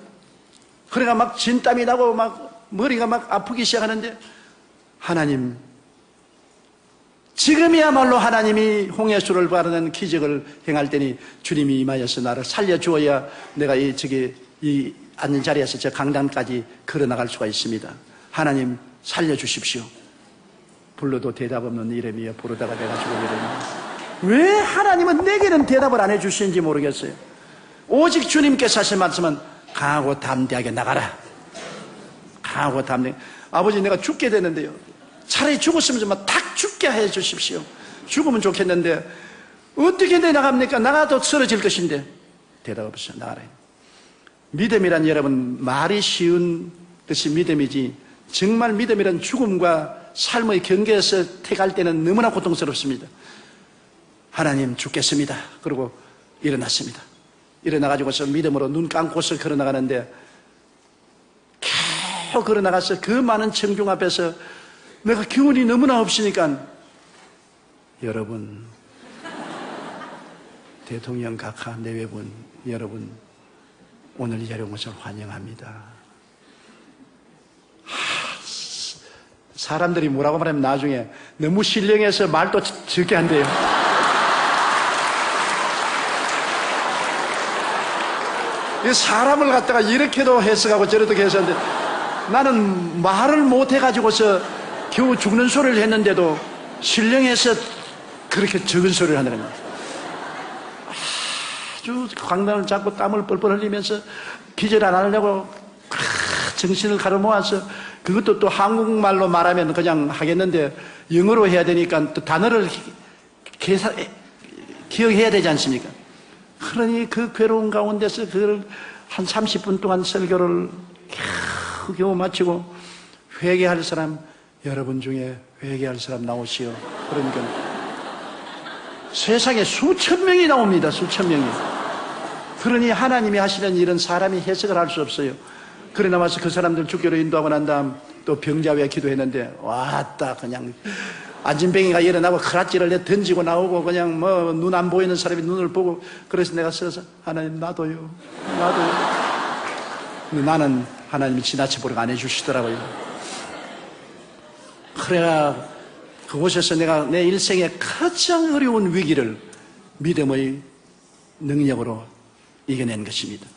그러니까 막 진땀이 나고 막 머리가 막 아프기 시작하는데 하나님 지금이야말로 하나님이 홍해수를 바르는 기적을 행할 때니 주님이 임하여서 나를 살려주어야 내가 이 앉은 자리에서 저 강단까지 걸어나갈 수가 있습니다. 하나님 살려주십시오. 불러도 대답 없는 이름이여 부르다가 내가 죽을 이름이여. 왜 하나님은 내게는 대답을 안 해주시는지 모르겠어요. 오직 주님께서 하신 말씀은 강하고 담대하게 나가라. 강하고 담대하게. 아버지 내가 죽게 되는데요 차라리 죽었으면 좀 탁 죽게 해 주십시오. 죽으면 좋겠는데 어떻게 내 나갑니까? 나가도 쓰러질 것인데 대답 없어요. 나가라. 믿음이란 여러분 말이 쉬운 것이 믿음이지 정말 믿음이란 죽음과 삶의 경계에서 택할 때는 너무나 고통스럽습니다. 하나님 죽겠습니다. 그리고 일어났습니다. 일어나가지고서 믿음으로 눈 감고서 걸어나가는데 계속 걸어나가서 그 많은 청중 앞에서 내가 기운이 너무나 없으니까 여러분 대통령 각하 내외분 여러분 오늘 이 자리에 온 것을 환영합니다. 사람들이 뭐라고 말하면 나중에 너무 신령해서 말도 적게 한대요. 사람을 갖다가 이렇게도 해석하고 저렇게 해석하는데 나는 말을 못해가지고서 겨우 죽는 소리를 했는데도 신령해서 그렇게 적은 소리를 하는 겁니다. 아주 강단을 잡고 땀을 뻘뻘 흘리면서 기절 안 하려고 정신을 가로모아서 그것도 또 한국말로 말하면 그냥 하겠는데 영어로 해야 되니까 또 단어를 기억해야 되지 않습니까? 그러니 그 괴로운 가운데서 그걸 한 30분 동안 설교를 겨우 마치고 회개할 사람 여러분 중에 회개할 사람 나오시오. 그러니까 세상에 수천 명이 나옵니다. 수천 명이. 그러니 하나님이 하시는 일은 사람이 해석을 할 수 없어요. 그래 나와서 그 사람들 죽기로 인도하고 난 다음 또 병자회 기도했는데 왔다 그냥 안진뱅이가 일어나고 크라찌를 내 던지고 나오고 그냥 뭐 눈 안 보이는 사람이 눈을 보고 그래서 내가 서서 하나님 나도요. 근데 나는 하나님이 지나쳐 보려고 안 해주시더라고요. 그래야 그곳에서 내가 내 일생의 가장 어려운 위기를 믿음의 능력으로 이겨낸 것입니다.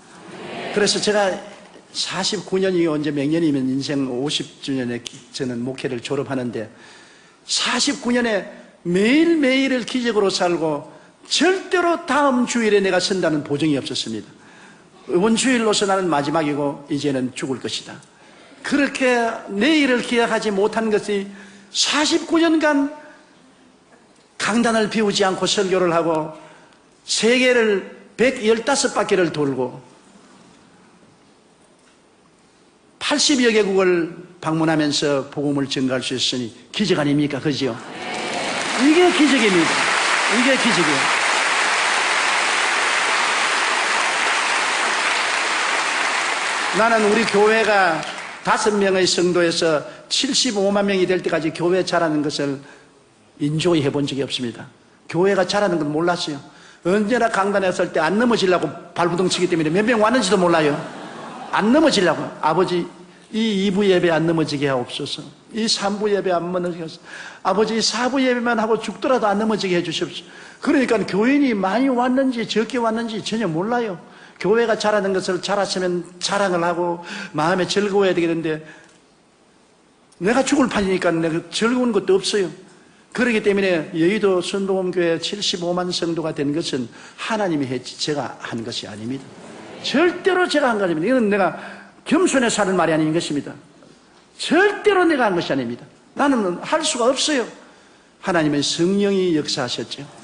그래서 제가 49년이 언제 몇 년이면 인생 50주년에 저는 목회를 졸업하는데 49년에 매일매일을 기적으로 살고 절대로 다음 주일에 내가 선다는 보증이 없었습니다. 이번 주일로서 나는 마지막이고 이제는 죽을 것이다. 그렇게 내일을 기약하지 못한 것이 49년간 강단을 비우지 않고 설교를 하고 세계를 115바퀴를 돌고 80여 개국을 방문하면서 복음을 전가할 수 있으니 기적 아닙니까? 그죠? 이게 기적입니다. 이게 기적이에요. 나는 우리 교회가 5명의 성도에서 75만 명이 될 때까지 교회 자라는 것을 인조이 해본 적이 없습니다. 교회가 자라는 건 몰랐어요. 언제나 강단에 설 때 안 넘어지려고 발부둥 치기 때문에 몇 명 왔는지도 몰라요. 안 넘어지려고. 아버지, 이 2부 예배 안 넘어지게 하옵소서. 이 3부 예배 안 넘어지게 하옵소서. 아버지, 4부 예배만 하고 죽더라도 안 넘어지게 해주십시오. 그러니까 교인이 많이 왔는지 적게 왔는지 전혀 몰라요. 교회가 자라는 것을 자랐으면 자랑을 하고 마음에 즐거워야 되겠는데 내가 죽을 판이니까 내가 즐거운 것도 없어요. 그렇기 때문에 여의도 순복음교회 75만 성도가 된 것은 하나님이 했지 제가 한 것이 아닙니다. 절대로 제가 한 것입니다. 이건 내가 겸손해서 하는 말이 아닌 것입니다. 절대로 내가 한 것이 아닙니다. 나는 할 수가 없어요. 하나님의 성령이 역사하셨죠.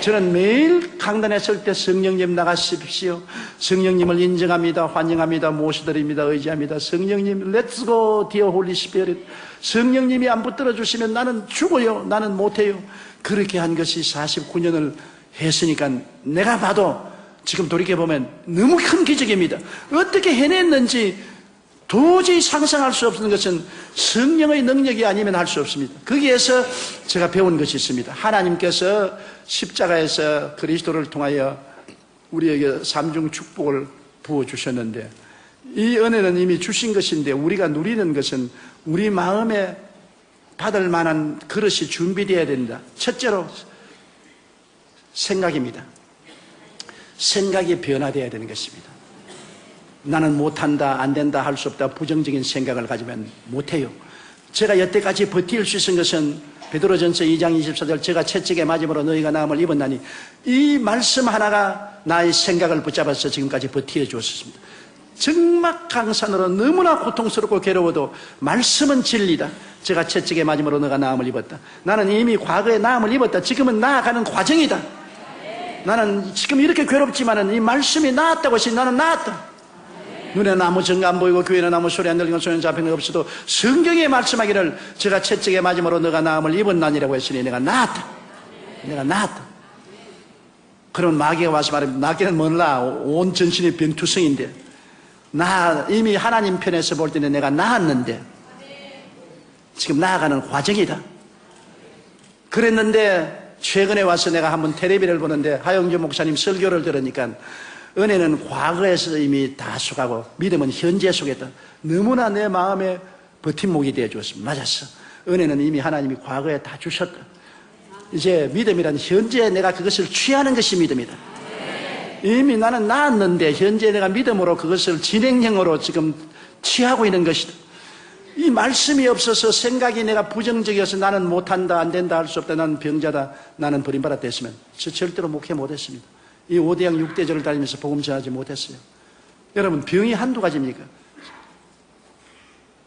저는 매일 강단에 설 때 성령님 나가십시오. 성령님을 인정합니다. 환영합니다. 모셔드립니다. 의지합니다. 성령님, Let's go, dear Holy Spirit. 성령님이 안 붙들어 주시면 나는 죽어요. 나는 못해요. 그렇게 한 것이 49년을 했으니까 내가 봐도 지금 돌이켜보면 너무 큰 기적입니다. 어떻게 해냈는지 도저히 상상할 수 없는 것은 성령의 능력이 아니면 할 수 없습니다. 거기에서 제가 배운 것이 있습니다. 하나님께서 십자가에서 그리스도를 통하여 우리에게 삼중 축복을 부어주셨는데 이 은혜는 이미 주신 것인데 우리가 누리는 것은 우리 마음에 받을 만한 그릇이 준비되어야 된다. 첫째로 생각입니다. 생각이 변화되어야 되는 것입니다. 나는 못한다, 안 된다, 할 수 없다, 부정적인 생각을 가지면 못해요. 제가 여태까지 버틸 수 있은 것은 베드로전서 2장 24절 제가 채찍에 맞음으로 너희가 나음을 입었나니 이 말씀 하나가 나의 생각을 붙잡아서 지금까지 버티어 주었습니다. 적막강산으로 너무나 고통스럽고 괴로워도 말씀은 진리다. 제가 채찍에 맞음으로 너가 나음을 입었다. 나는 이미 과거에 나음을 입었다. 지금은 나아가는 과정이다. 나는 지금 이렇게 괴롭지만은 이 말씀이 나았다고 해서 나는 나았다. 눈에는 아무 증거 안 보이고 귀에는 아무 소리 안 들리고 손에 잡히는 것 없어도 성경에 말씀하기를 제가 채찍에 맞음으로 너가 나음을 입었나니라고 했으니 내가 나았다. 내가 나았다. 그런 마귀가 와서 말합니다. 마귀는 몰라. 온 전신이 병투성인데 나 이미 하나님 편에서 볼 때는 내가 나았는데 지금 나아가는 과정이다. 그랬는데 최근에 와서 내가 한번 텔레비를 보는데 하영주 목사님 설교를 들으니까 은혜는 과거에서 이미 다 속하고 믿음은 현재 속에다. 너무나 내 마음에 버팀목이 되어 주었습니다. 맞았어. 은혜는 이미 하나님이 과거에 다 주셨다. 이제 믿음이란 현재 내가 그것을 취하는 것이 믿음이다. 이미 나는 나았는데 현재 내가 믿음으로 그것을 진행형으로 지금 취하고 있는 것이다. 이 말씀이 없어서 생각이 내가 부정적이어서 나는 못한다, 안 된다, 할 수 없다, 나는 병자다, 나는 버림받았다 했으면 저 절대로 목회 못했습니다. 이 5대양 6대절을 다니면서 복음 전하지 못했어요. 여러분, 병이 한두 가지입니까?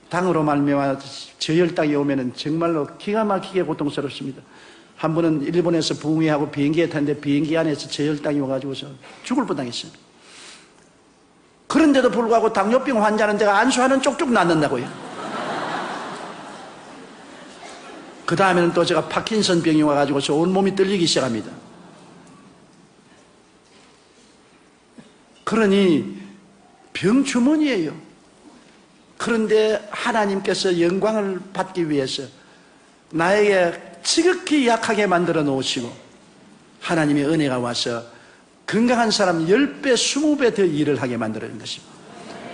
당으로 말미암아 저혈당이 오면은 정말로 기가 막히게 고통스럽습니다. 한 분은 일본에서 부흥회하고 비행기에 탔는데 비행기 안에서 저혈당이 와가지고서 죽을 뻔당했습니다. 그런데도 불구하고 당뇨병 환자는 제가 안수하는 쪽쪽 낫는다고요. 그 다음에는 또 제가 파킨슨 병이 와가지고서 온몸이 떨리기 시작합니다. 그러니 병주머니예요. 그런데 하나님께서 영광을 받기 위해서 나에게 지극히 약하게 만들어 놓으시고 하나님의 은혜가 와서 건강한 사람 10배, 20배 더 일을 하게 만들어낸 것입니다.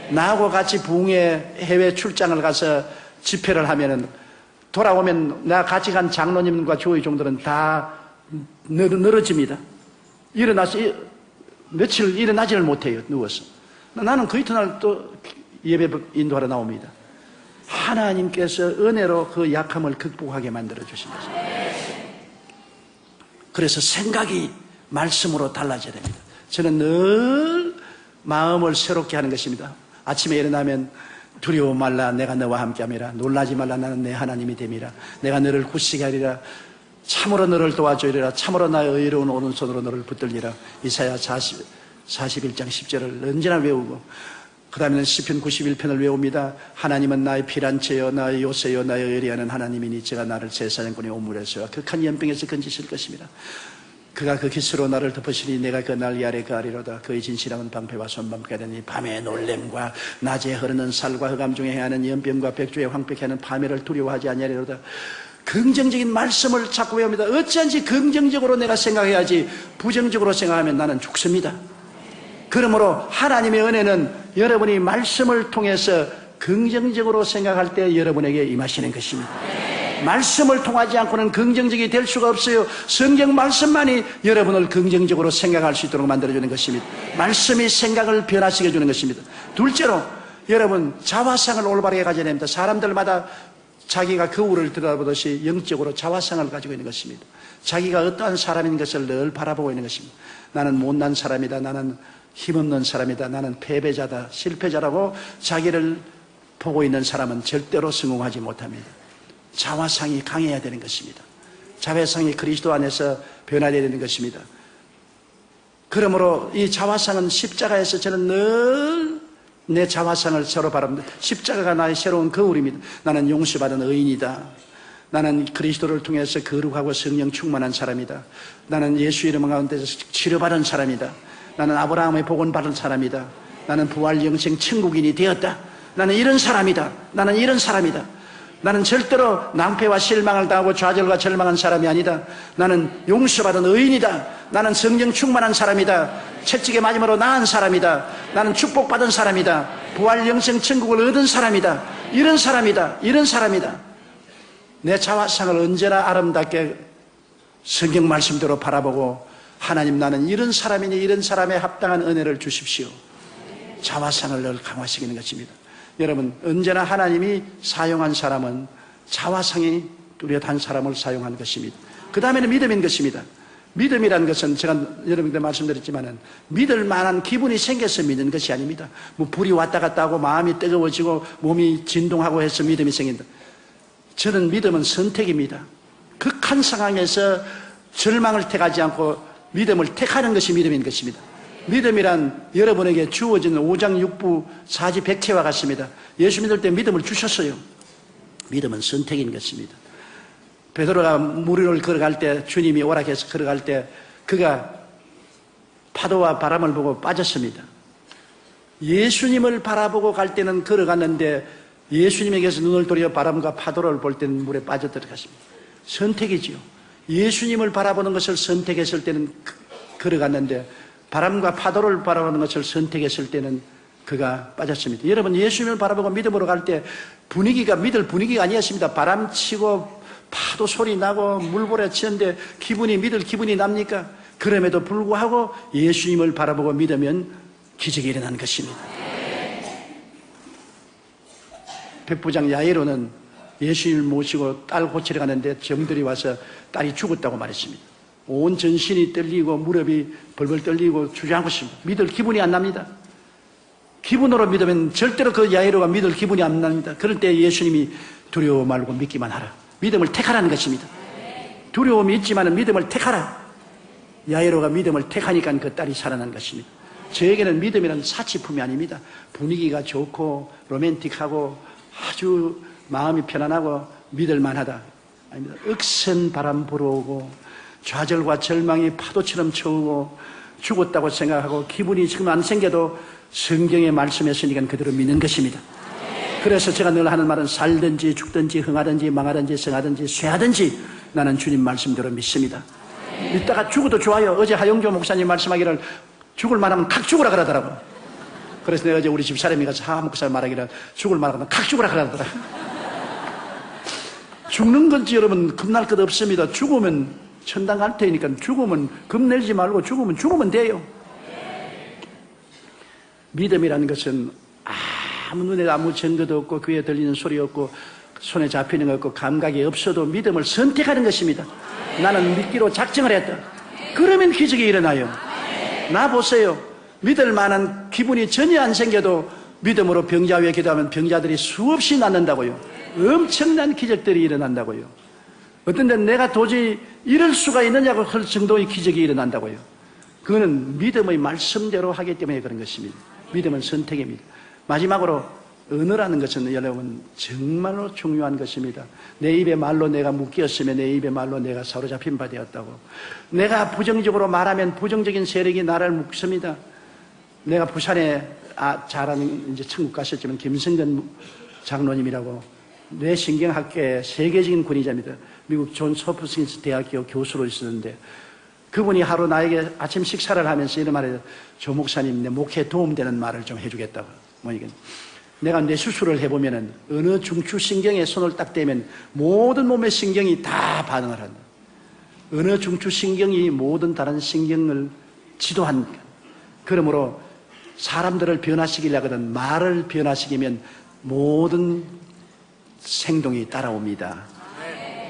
나하고 같이 부흥회 해외 출장을 가서 집회를 하면은 돌아오면 나 같이 간 장로님과 교회 종들은 다 늘어집니다. 일어나서 며칠 일어나지를 못해요. 누워서. 나는 그 이튿날 또 예배 인도하러 나옵니다. 하나님께서 은혜로 그 약함을 극복하게 만들어 주신 것입니다. 그래서 생각이 말씀으로 달라져야 됩니다. 저는 늘 마음을 새롭게 하는 것입니다. 아침에 일어나면 두려워 말라, 내가 너와 함께함이라. 놀라지 말라, 나는 내 하나님이 됨이라. 내가 너를 굳세게 하리라. 참으로 너를 도와주리라. 참으로 나의 의로운 오른손으로 너를 붙들리라. 이사야 41장 10절을 언제나 외우고, 그 다음에는 시편 91편을 외웁니다. 하나님은 나의 피난처여, 나의 요새여, 나의 의리하는 하나님이니 제가 나를 제사장꾼의 오물에서와 극한 연병에서 건지실 것입니다. 그가 그 깃으로 나를 덮으시니 내가 그 날개 아래 거하리로다. 그의 진실함은 방패와 손방패가 되니 밤의 놀램과 낮에 흐르는 살과 흑암 중에 행하는 연병과 백주에 황폐케 하는 파멸을 두려워하지 아니하리로다. 긍정적인 말씀을 자꾸 외웁니다. 어찌한지 긍정적으로 내가 생각해야지 부정적으로 생각하면 나는 죽습니다. 그러므로 하나님의 은혜는 여러분이 말씀을 통해서 긍정적으로 생각할 때 여러분에게 임하시는 것입니다. 말씀을 통하지 않고는 긍정적이 될 수가 없어요. 성경 말씀만이 여러분을 긍정적으로 생각할 수 있도록 만들어주는 것입니다. 말씀이 생각을 변화시켜 주는 것입니다. 둘째로 여러분 자화상을 올바르게 가져야 됩니다. 사람들마다 자기가 거울을 들여다보듯이 영적으로 자화상을 가지고 있는 것입니다. 자기가 어떠한 사람인 것을 늘 바라보고 있는 것입니다. 나는 못난 사람이다. 나는 힘없는 사람이다. 나는 패배자다. 실패자라고 자기를 보고 있는 사람은 절대로 성공하지 못합니다. 자화상이 강해야 되는 것입니다. 자화상이 그리스도 안에서 변화되어야 되는 것입니다. 그러므로 이 자화상은 십자가에서 저는 늘 내 자화상을 서로 바랍니다. 십자가가 나의 새로운 거울입니다. 나는 용서받은 의인이다. 나는 그리스도를 통해서 거룩하고 성령 충만한 사람이다. 나는 예수 이름 가운데서 치료받은 사람이다. 나는 아브라함의 복은 받은 사람이다. 나는 부활 영생 천국인이 되었다. 나는 이런 사람이다. 나는 이런 사람이다. 나는 절대로 낭패와 실망을 당하고 좌절과 절망한 사람이 아니다. 나는 용서받은 의인이다. 나는 성령 충만한 사람이다. 채찍에 맞음으로 나은 사람이다. 나는 축복받은 사람이다. 부활 영생 천국을 얻은 사람이다. 이런 사람이다. 이런 사람이다. 내 자화상을 언제나 아름답게 성경 말씀대로 바라보고 하나님 나는 이런 사람이니 이런 사람에 합당한 은혜를 주십시오. 자화상을 늘 강화시키는 것입니다. 여러분 언제나 하나님이 사용한 사람은 자화상이 뚜렷한 사람을 사용한 것입니다. 그 다음에는 믿음인 것입니다. 믿음이라는 것은 제가 여러분들 말씀드렸지만 믿을 만한 기분이 생겨서 믿는 것이 아닙니다. 뭐 불이 왔다 갔다 하고 마음이 뜨거워지고 몸이 진동하고 해서 믿음이 생긴다. 저는 믿음은 선택입니다. 극한 상황에서 절망을 택하지 않고 믿음을 택하는 것이 믿음인 것입니다. 믿음이란 여러분에게 주어진 오장육부 사지백체와 같습니다. 예수 믿을 때 믿음을 주셨어요. 믿음은 선택인 것입니다. 베드로가 물 위를 걸어갈 때 주님이 오락해서 걸어갈 때 그가 파도와 바람을 보고 빠졌습니다. 예수님을 바라보고 갈 때는 걸어갔는데 예수님에게서 눈을 돌려 바람과 파도를 볼 때는 물에 빠져들어갔습니다. 선택이지요. 예수님을 바라보는 것을 선택했을 때는 걸어갔는데 바람과 파도를 바라보는 것을 선택했을 때는 그가 빠졌습니다. 여러분 예수님을 바라보고 믿음으로 갈 때 분위기가 믿을 분위기가 아니었습니다. 바람 치고 파도 소리 나고 물보라 치는데 믿을 기분이 납니까? 그럼에도 불구하고 예수님을 바라보고 믿으면 기적이 일어난 것입니다. 백부장 야이로는 예수님을 모시고 딸 고치러 가는데 정들이 와서 딸이 죽었다고 말했습니다. 온 전신이 떨리고 무릎이 벌벌 떨리고 주저앉고 있습니다. 믿을 기분이 안 납니다. 기분으로 믿으면 절대로 그 야이로가 믿을 기분이 안 납니다. 그럴 때 예수님이 두려워 말고 믿기만 하라. 믿음을 택하라는 것입니다. 두려움이 있지만 믿음을 택하라. 야이로가 믿음을 택하니까 그 딸이 살아난 것입니다. 저에게는 믿음이란 사치품이 아닙니다. 분위기가 좋고 로맨틱하고 아주 마음이 편안하고 믿을만하다. 아닙니다. 억센 바람 불어오고 좌절과 절망이 파도처럼 쳐오고 죽었다고 생각하고 기분이 지금 안 생겨도 성경의 말씀했으니까 그대로 믿는 것입니다. 그래서 제가 늘 하는 말은 살든지 죽든지 흥하든지 망하든지 성하든지 쇠하든지 나는 주님 말씀대로 믿습니다. 믿다가 죽어도 좋아요. 어제 하영조 목사님 말씀하기를 죽을 만하면 칵 죽으라 그러더라고요. 그래서 내가 어제 우리 집 사람이 가서 하 목사 말하기를 죽을 만하면 칵 죽으라 그러더라. 죽는 건지 여러분 겁날 것 없습니다. 죽으면 천당 갈 테니까 죽으면 겁내지 말고 죽으면 돼요. 믿음이라는 것은 아무 눈에 아무 증거도 없고 귀에 들리는 소리 없고 손에 잡히는 거 없고 감각이 없어도 믿음을 선택하는 것입니다. 나는 믿기로 작정을 했다. 그러면 기적이 일어나요. 나 보세요. 믿을 만한 기분이 전혀 안 생겨도 믿음으로 병자 위에 기도하면 병자들이 수없이 낫는다고요. 엄청난 기적들이 일어난다고요. 어떤 데는 내가 도저히 이럴 수가 있느냐고 할 정도의 기적이 일어난다고요. 그거는 믿음의 말씀대로 하기 때문에 그런 것입니다. 믿음은 선택입니다. 마지막으로 언어라는 것은 여러분 정말로 중요한 것입니다. 내 입의 말로 내가 묶였으면 내 입의 말로 내가 사로잡힌 바 되었다고. 내가 부정적으로 말하면 부정적인 세력이 나를 묶습니다. 내가 부산에 잘하는 이제 천국 가셨지만 김성근 장로님이라고 뇌신경학계의 세계적인 권위자입니다. 미국 존 소프스킨스 대학교 교수로 있었는데 그분이 하루 나에게 아침 식사를 하면서 이런 말을 해요. 조 목사님 내 목회에 도움되는 말을 좀 해주겠다고. 뭐니까 내가 뇌 수술을 해보면은 어느 중추신경에 손을 딱 대면 모든 몸의 신경이 다 반응을 한다. 어느 중추신경이 모든 다른 신경을 지도한다. 그러므로 사람들을 변화시키려거든 말을 변화시키면 모든 행동이 따라옵니다.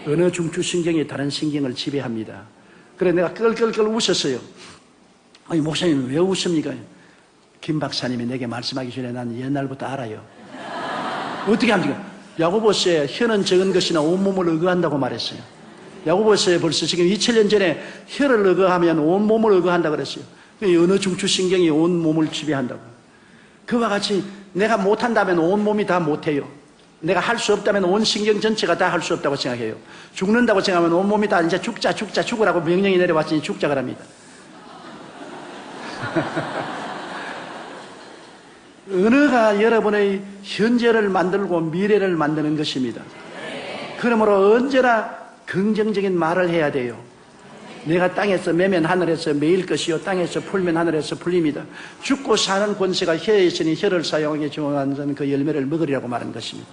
어느 중추신경이 다른 신경을 지배합니다. 그래 내가 끌끌끌 웃었어요. 아니 목사님 왜 웃습니까? 김 박사님이 내게 말씀하기 전에 난 옛날부터 알아요. 어떻게 합니까? 야고보서에 혀는 적은 것이나 온몸을 의거한다고 말했어요. 야고보서에 벌써 지금 2000년 전에 혀를 의거하면 온몸을 의거한다고 그랬어요. 어느 중추신경이 온몸을 지배한다고. 그와 같이 내가 못한다면 온몸이 다 못해요. 내가 할 수 없다면 온 신경 전체가 다 할 수 없다고 생각해요. 죽는다고 생각하면 온몸이 다 이제 죽으라고 명령이 내려왔으니 죽자 그럽니다. 언어가 여러분의 현재를 만들고 미래를 만드는 것입니다. 그러므로 언제나 긍정적인 말을 해야 돼요. 내가 땅에서 매면 하늘에서 매일 것이요 땅에서 풀면 하늘에서 풀립니다. 죽고 사는 권세가 혀에 있으니 혀를 사용하게 정한 자는 그 열매를 먹으리라고 말한 것입니다.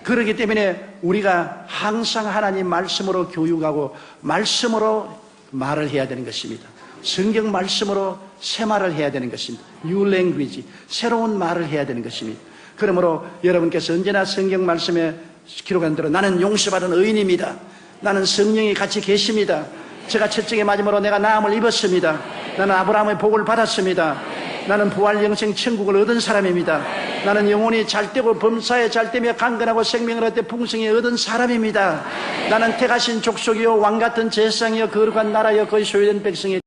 그렇기 때문에 우리가 항상 하나님 말씀으로 교육하고 말씀으로 말을 해야 되는 것입니다. 성경 말씀으로 새 말을 해야 되는 것입니다. New language, 새로운 말을 해야 되는 것입니다. 그러므로 여러분께서 언제나 성경 말씀에 기록한 대로 나는 용서받은 의인입니다. 나는 성령이 같이 계십니다. 제가 첫째에 맞음으로 내가 나음을 입었습니다. 나는 아브라함의 복을 받았습니다. 나는 부활 영생 천국을 얻은 사람입니다. 나는 영혼이 잘되고 범사에 잘되며 강건하고 생명을 얻되 풍성히 얻은 사람입니다. 나는 택하신 족속이요 왕같은 제사장이요 거룩한 나라요 거의 소유된 백성이